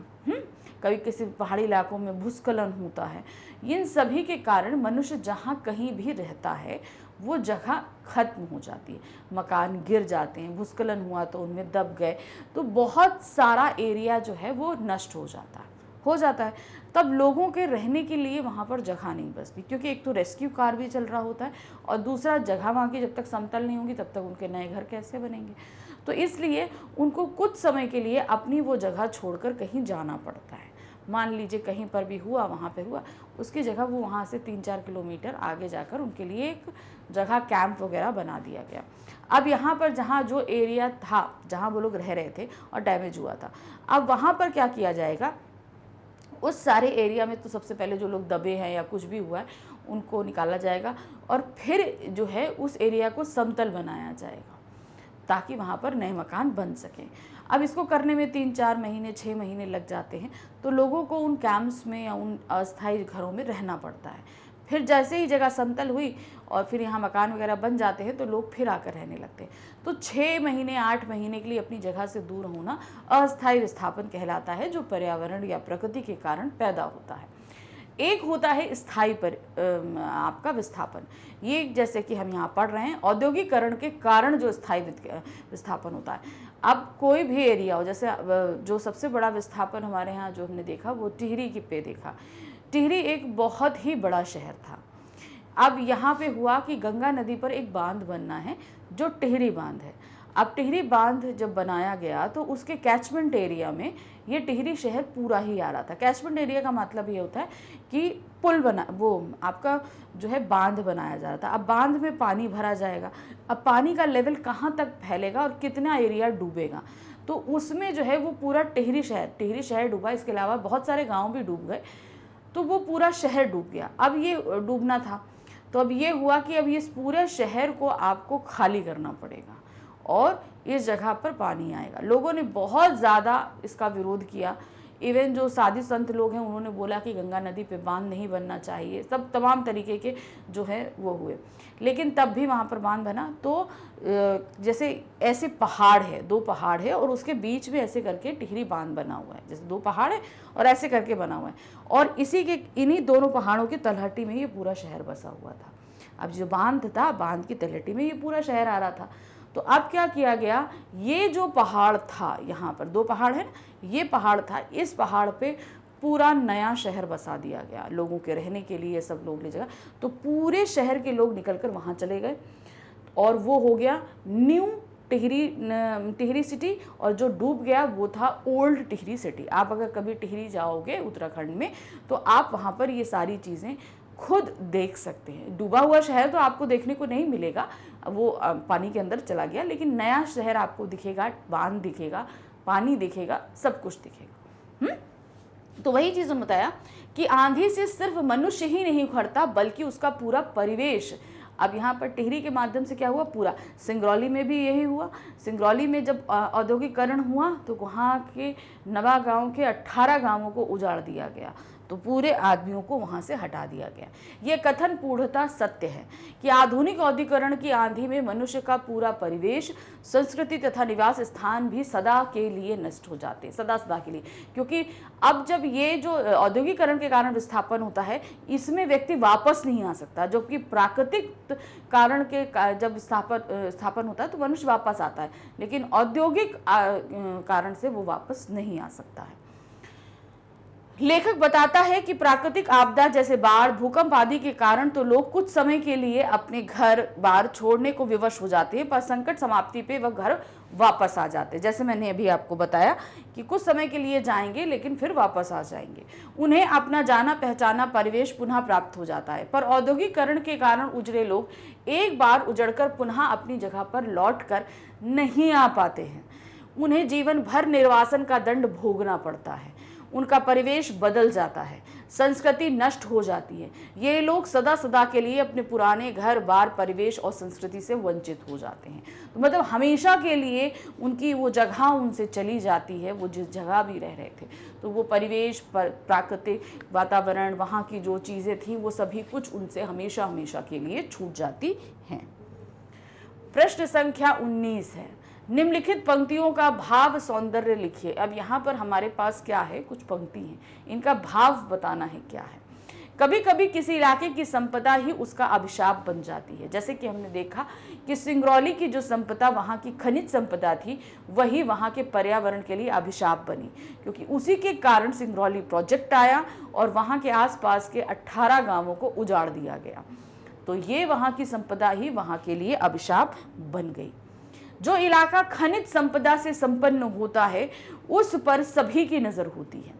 कभी किसी पहाड़ी इलाकों में भूस्खलन होता है, इन सभी के कारण मनुष्य जहाँ कहीं भी रहता है वो जगह खत्म हो जाती है, मकान गिर जाते हैं, भूस्खलन हुआ तो उनमें दब गए, तो बहुत सारा एरिया जो है वो नष्ट हो जाता है। तब लोगों के रहने के लिए वहाँ पर जगह नहीं बचती, क्योंकि एक तो रेस्क्यू कार भी चल रहा होता है और दूसरा जगह वहाँ की जब तक समतल नहीं होगी तब तक उनके नए घर कैसे बनेंगे। तो इसलिए उनको कुछ समय के लिए अपनी वो जगह छोड़कर कहीं जाना पड़ता है। मान लीजिए कहीं पर भी हुआ, वहाँ पे हुआ, उसकी जगह वो वहाँ से 3-4 किलोमीटर आगे जाकर उनके लिए एक जगह कैंप वगैरह बना दिया गया। अब यहाँ पर जहाँ जो एरिया था, जहाँ वो लोग रह रहे थे और डैमेज हुआ था, अब वहाँ पर क्या किया जाएगा, उस सारे एरिया में तो सबसे पहले जो लोग दबे हैं या कुछ भी हुआ है उनको निकाला जाएगा और फिर जो है उस एरिया को समतल बनाया जाएगा ताकि वहाँ पर नए मकान बन सकें। अब इसको करने में 3-4 महीने 6 महीने लग जाते हैं, तो लोगों को उन कैंप्स में या उन अस्थायी घरों में रहना पड़ता है। फिर जैसे ही जगह समतल हुई और फिर यहाँ मकान वगैरह बन जाते हैं तो लोग फिर आकर रहने लगते हैं। तो 6 महीने 8 महीने के लिए अपनी जगह से दूर होना अस्थायी विस्थापन कहलाता है, जो पर्यावरण या प्रकृति के कारण पैदा होता है। एक होता है स्थायी आपका विस्थापन। ये जैसे कि हम यहाँ पढ़ रहे हैं, औद्योगिकरण के कारण जो स्थायी विस्थापन होता है। अब कोई भी एरिया हो, जैसे जो सबसे बड़ा विस्थापन हमारे यहाँ जो हमने देखा वो टिहरी की पे देखा। टिहरी एक बहुत ही बड़ा शहर था। अब यहाँ पे हुआ कि गंगा नदी पर एक बांध बनना है जो टिहरी बांध है। अब टिहरी बांध जब बनाया गया तो उसके कैचमेंट एरिया में ये टिहरी शहर पूरा ही आ रहा था। कैचमेंट एरिया का मतलब ये होता है कि पुल बना, वो आपका जो है बांध बनाया जा रहा था। अब बांध में पानी भरा जाएगा, अब पानी का लेवल कहाँ तक फैलेगा और कितना एरिया डूबेगा, तो उसमें जो है वो पूरा टिहरी शहर डूबा। इसके अलावा बहुत सारे गाँव भी डूब गए, तो वो पूरा शहर डूब गया। अब ये डूबना था, तो अब ये हुआ कि अब इस पूरे शहर को आपको खाली करना पड़ेगा और इस जगह पर पानी आएगा। लोगों ने बहुत ज़्यादा इसका विरोध किया। इवन जो साधु संत लोग हैं उन्होंने बोला कि गंगा नदी पे बांध नहीं बनना चाहिए, सब तमाम तरीके के जो है वो हुए, लेकिन तब भी वहाँ पर बांध बना। तो जैसे ऐसे पहाड़ है, 2 पहाड़ है और उसके बीच में ऐसे करके टिहरी बांध बना हुआ है, जैसे 2 पहाड़ है और ऐसे करके बना हुआ है, और इन्हीं दोनों पहाड़ों की तलहटी में ये पूरा शहर बसा हुआ था। अब जो बांध था, बांध की तलहटी में ये पूरा शहर आ रहा था। तो अब क्या किया गया, ये जो पहाड़ था, यहाँ पर 2 पहाड़ है, ये पहाड़ था, इस पहाड़ पे पूरा नया शहर बसा दिया गया लोगों के रहने के लिए, सब लोग ले जगह। तो पूरे शहर के लोग निकलकर वहाँ चले गए और वो हो गया न्यू टिहरी सिटी, और जो डूब गया वो था ओल्ड टिहरी सिटी। आप अगर कभी टिहरी जाओगे उत्तराखंड में तो आप वहाँ पर ये सारी चीज़ें खुद देख सकते हैं। डूबा हुआ शहर तो आपको देखने को नहीं मिलेगा, वो पानी के अंदर चला गया, लेकिन नया शहर आपको दिखेगा, बांध दिखेगा, पानी दिखेगा, सब कुछ दिखेगा। तो वही चीज़ हम बताया कि आंधी से सिर्फ मनुष्य ही नहीं उखड़ता बल्कि उसका पूरा परिवेश। अब यहाँ पर टिहरी के माध्यम से क्या हुआ, पूरा सिंगरौली में भी यही हुआ। सिंगरौली में जब औद्योगिकरण हुआ तो वहाँ के नवा गांव के 18 गांवों को उजाड़ दिया गया, तो पूरे आदमियों को वहाँ से हटा दिया गया। ये कथन पूर्णतः सत्य है कि आधुनिक औद्योगिकरण की आंधी में मनुष्य का पूरा परिवेश, संस्कृति तथा निवास स्थान भी सदा के लिए नष्ट हो जाते हैं, सदा के लिए। क्योंकि अब जब ये जो औद्योगिकरण के कारण विस्थापन होता है, इसमें व्यक्ति वापस नहीं आ सकता, जबकि प्राकृतिक कारण के जब स्थापन होता है तो मनुष्य वापस आता है, लेकिन औद्योगिक कारण से वो वापस नहीं आ सकता है। लेखक बताता है कि प्राकृतिक आपदा जैसे बाढ़, भूकंप आदि के कारण तो लोग कुछ समय के लिए अपने घर बार छोड़ने को विवश हो जाते हैं, पर संकट समाप्ति पे वह घर वापस आ जाते हैं। जैसे मैंने अभी आपको बताया कि कुछ समय के लिए जाएंगे लेकिन फिर वापस आ जाएंगे, उन्हें अपना जाना पहचाना परिवेश पुनः प्राप्त हो जाता है। पर औद्योगिकरण के कारण उजड़े लोग एक बार उजड़कर पुनः अपनी जगह पर लौट कर नहीं आ पाते हैं। उन्हें जीवन भर निर्वासन का दंड भोगना पड़ता है, उनका परिवेश बदल जाता है, संस्कृति नष्ट हो जाती है। ये लोग सदा सदा के लिए अपने पुराने घर बार, परिवेश और संस्कृति से वंचित हो जाते हैं। तो मतलब हमेशा के लिए उनकी वो जगह उनसे चली जाती है, वो जिस जगह भी रह रहे थे, तो वो परिवेश, प्राकृतिक वातावरण, वहाँ की जो चीज़ें थी, वो सभी कुछ उनसे हमेशा हमेशा के लिए छूट जाती हैं। प्रश्न संख्या 19 है, निम्नलिखित पंक्तियों का भाव सौंदर्य लिखिए। अब यहाँ पर हमारे पास क्या है, कुछ पंक्ति हैं, इनका भाव बताना है क्या है। कभी कभी किसी इलाके की संपदा ही उसका अभिशाप बन जाती है। जैसे कि हमने देखा कि सिंगरौली की जो संपदा, वहाँ की खनिज संपदा थी, वही वहाँ के पर्यावरण के लिए अभिशाप बनी, क्योंकि उसी के कारण सिंगरौली प्रोजेक्ट आया और वहाँ के आसपास के 18 गांवों को उजाड़ दिया गया। तो ये वहाँ की संपदा ही वहाँ के लिए अभिशाप बन गई। जो इलाका खनिज संपदा से संपन्न होता है उस पर सभी की नजर होती है।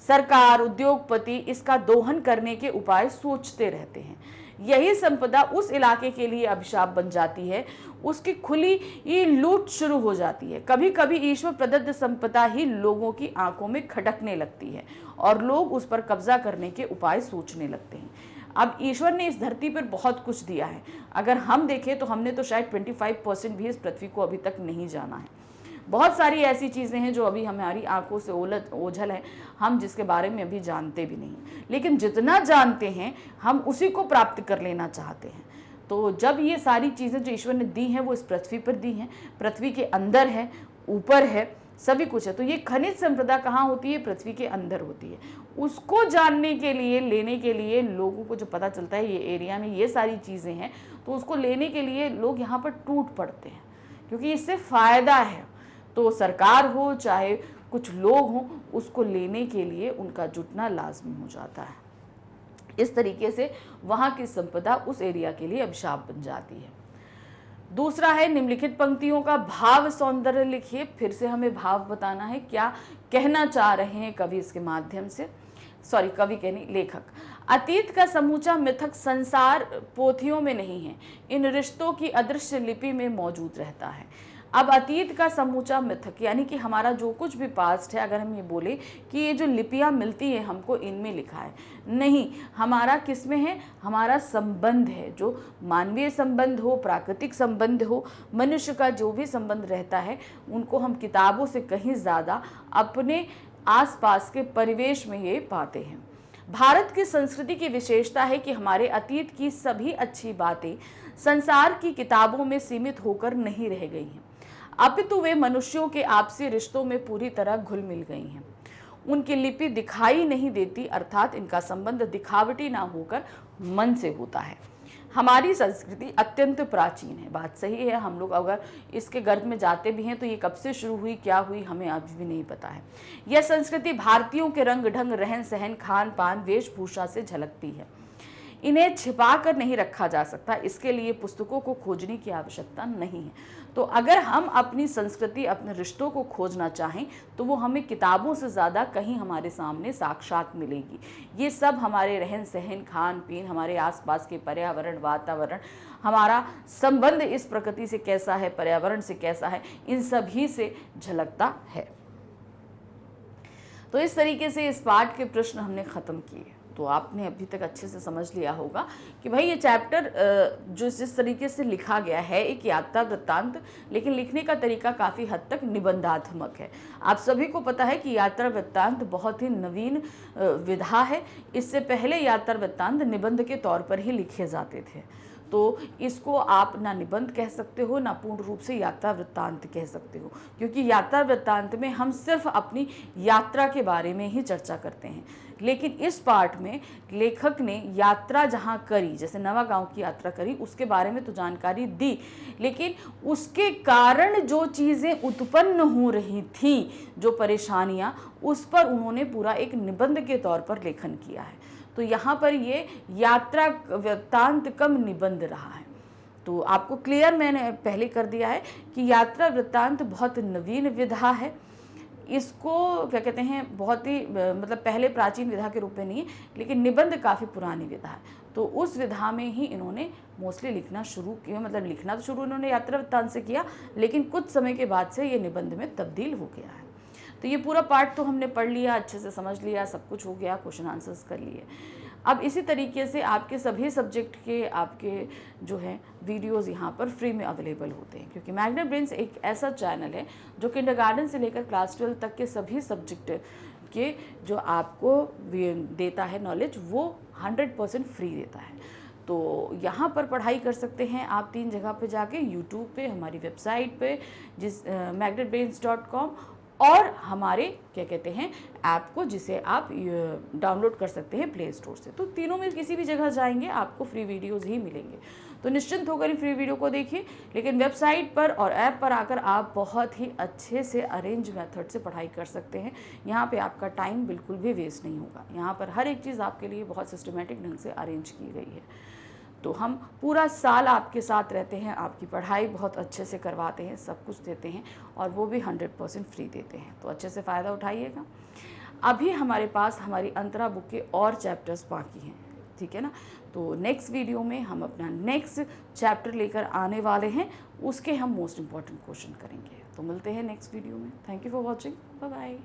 सरकार, उद्योगपति इसका दोहन करने के उपाय सोचते रहते हैं। यही संपदा उस इलाके के लिए अभिशाप बन जाती है, उसकी खुली ये लूट शुरू हो जाती है। कभी कभी ईश्वर प्रदत्त संपदा ही लोगों की आंखों में खटकने लगती है और लोग उस पर कब्जा करने के उपाय सोचने लगते हैं। अब ईश्वर ने इस धरती पर बहुत कुछ दिया है। अगर हम देखें तो हमने तो शायद 25% भी इस पृथ्वी को अभी तक नहीं जाना है। बहुत सारी ऐसी चीज़ें हैं जो अभी हमारी आंखों से ओझल है, हम जिसके बारे में अभी जानते भी नहीं, लेकिन जितना जानते हैं हम उसी को प्राप्त कर लेना चाहते हैं। तो जब ये सारी चीज़ें जो ईश्वर ने दी हैं वो इस पृथ्वी पर दी हैं, पृथ्वी के अंदर है, ऊपर है, सभी कुछ है, तो ये खनिज संपदा कहाँ होती है? पृथ्वी के अंदर होती है। उसको जानने के लिए, लेने के लिए लोगों को जो पता चलता है ये एरिया में ये सारी चीज़ें हैं, तो उसको लेने के लिए लोग यहाँ पर टूट पड़ते हैं, क्योंकि इससे फ़ायदा है। तो सरकार हो चाहे कुछ लोग हों, उसको लेने के लिए उनका जुटना लाजमी हो जाता है। इस तरीके से वहाँ की संपदा उस एरिया के लिए अभिशाप बन जाती है। दूसरा है निम्नलिखित पंक्तियों का भाव सौंदर्य लिखिए। फिर से हमें भाव बताना है, क्या कहना चाह रहे हैं कवि इसके माध्यम से, कवि कहनी लेखक। अतीत का समूचा मिथक संसार पोथियों में नहीं है, इन रिश्तों की अदृश्य लिपि में मौजूद रहता है। अब अतीत का समूचा मिथक यानी कि हमारा जो कुछ भी पास्ट है, अगर हम ये बोले कि ये जो लिपियाँ मिलती हैं हमको इनमें लिखा है, नहीं, हमारा किस में है? हमारा संबंध है, जो मानवीय संबंध हो, प्राकृतिक संबंध हो, मनुष्य का जो भी संबंध रहता है, उनको हम किताबों से कहीं ज़्यादा अपने आसपास के परिवेश में ये पाते हैं। भारत की संस्कृति की विशेषता है कि हमारे अतीत की सभी अच्छी बातें संसार की किताबों में सीमित होकर नहीं रह गई हैं, अपितु वे मनुष्यों के आपसी रिश्तों में पूरी तरह घुल मिल गई हैं। उनकी लिपि दिखाई नहीं देती, अर्थात इनका संबंध दिखावटी ना होकर मन से होता है। हमारी संस्कृति अत्यंत प्राचीन है, बात सही है। हम लोग अगर इसके गर्भ में जाते भी हैं तो ये कब से शुरू हुई, क्या हुई, हमें अभी भी नहीं पता है। यह संस्कृति भारतीयों के रंग ढंग, रहन सहन, खान पान, वेशभूषा से झलकती है। इन्हें छिपा कर नहीं रखा जा सकता, इसके लिए पुस्तकों को खोजने की आवश्यकता नहीं है। तो अगर हम अपनी संस्कृति, अपने रिश्तों को खोजना चाहें तो वो हमें किताबों से ज़्यादा कहीं हमारे सामने साक्षात मिलेगी। ये सब हमारे रहन सहन, खान पीन, हमारे आसपास के पर्यावरण, वातावरण, हमारा संबंध इस प्रकृति से कैसा है, पर्यावरण से कैसा है, इन सभी से झलकता है। तो इस तरीके से इस पाठ के प्रश्न हमने ख़त्म किए। तो आपने अभी तक अच्छे से समझ लिया होगा कि भाई ये चैप्टर जो जिस तरीके से लिखा गया है एक यात्रा वृत्तांत, लेकिन लिखने का तरीका काफ़ी हद तक निबंधात्मक है। आप सभी को पता है कि यात्रा वृत्तांत बहुत ही नवीन विधा है। इससे पहले यात्रा वृत्तांत निबंध के तौर पर ही लिखे जाते थे। तो इसको आप ना निबंध कह सकते हो, ना पूर्ण रूप से यात्रा वृत्तांत कह सकते हो, क्योंकि यात्रा वृत्तांत में हम सिर्फ अपनी यात्रा के बारे में ही चर्चा करते हैं। लेकिन इस पाठ में लेखक ने यात्रा जहाँ करी, जैसे नवागांव की यात्रा करी, उसके बारे में तो जानकारी दी, लेकिन उसके कारण जो चीज़ें उत्पन्न हो रही थी, जो परेशानियाँ, उस पर उन्होंने पूरा एक निबंध के तौर पर लेखन किया है। तो यहाँ पर ये यात्रा वृत्तांत कम निबंध रहा है। तो आपको क्लियर मैंने पहले कर दिया है कि यात्रा वृत्तांत बहुत नवीन विधा है। इसको क्या कहते हैं, बहुत ही मतलब पहले प्राचीन विधा के रूप में नहीं है, लेकिन निबंध काफ़ी पुरानी विधा है। तो उस विधा में ही इन्होंने मोस्टली लिखना शुरू किया, मतलब लिखना तो शुरू इन्होंने यात्रा वृत्तांत से किया, लेकिन कुछ समय के बाद से ये निबंध में तब्दील हो गया है। तो ये पूरा पार्ट तो हमने पढ़ लिया, अच्छे से समझ लिया, सब कुछ हो गया, क्वेश्चन आंसर्स कर लिए। अब इसी तरीके से आपके सभी सब्जेक्ट के आपके जो है वीडियोस यहाँ पर फ्री में अवेलेबल होते हैं, क्योंकि मैग्नेट ब्रेन्स एक ऐसा चैनल है जो किंडरगार्टन से लेकर क्लास 12 तक के सभी सब्जेक्ट के जो आपको देता है नॉलेज, वो 100% फ्री देता है। तो यहाँ पर पढ़ाई कर सकते हैं आप 3 जगह पे जाके, यूट्यूब पे, हमारी वेबसाइट पे जिस magnetbrains.com, और हमारे क्या कहते हैं ऐप को, जिसे आप डाउनलोड कर सकते हैं प्ले स्टोर से। तो तीनों में किसी भी जगह जाएंगे आपको फ्री वीडियोस ही मिलेंगे। तो निश्चिंत होकर इन फ्री वीडियो को देखिए, लेकिन वेबसाइट पर और ऐप पर आकर आप बहुत ही अच्छे से अरेंज मेथड से पढ़ाई कर सकते हैं। यहाँ पे आपका टाइम बिल्कुल भी वेस्ट नहीं होगा। यहाँ पर हर एक चीज़ आपके लिए बहुत सिस्टमेटिक ढंग से अरेंज की गई है। तो हम पूरा साल आपके साथ रहते हैं, आपकी पढ़ाई बहुत अच्छे से करवाते हैं, सब कुछ देते हैं, और वो भी 100% फ्री देते हैं। तो अच्छे से फ़ायदा उठाइएगा। अभी हमारे पास हमारी अंतरा बुक के और चैप्टर्स बाकी हैं, ठीक है ना। तो नेक्स्ट वीडियो में हम अपना नेक्स्ट चैप्टर लेकर आने वाले हैं, उसके हम मोस्ट इम्पॉर्टेंट क्वेश्चन करेंगे। तो मिलते हैं नेक्स्ट वीडियो में। Thank you for watching, bye bye.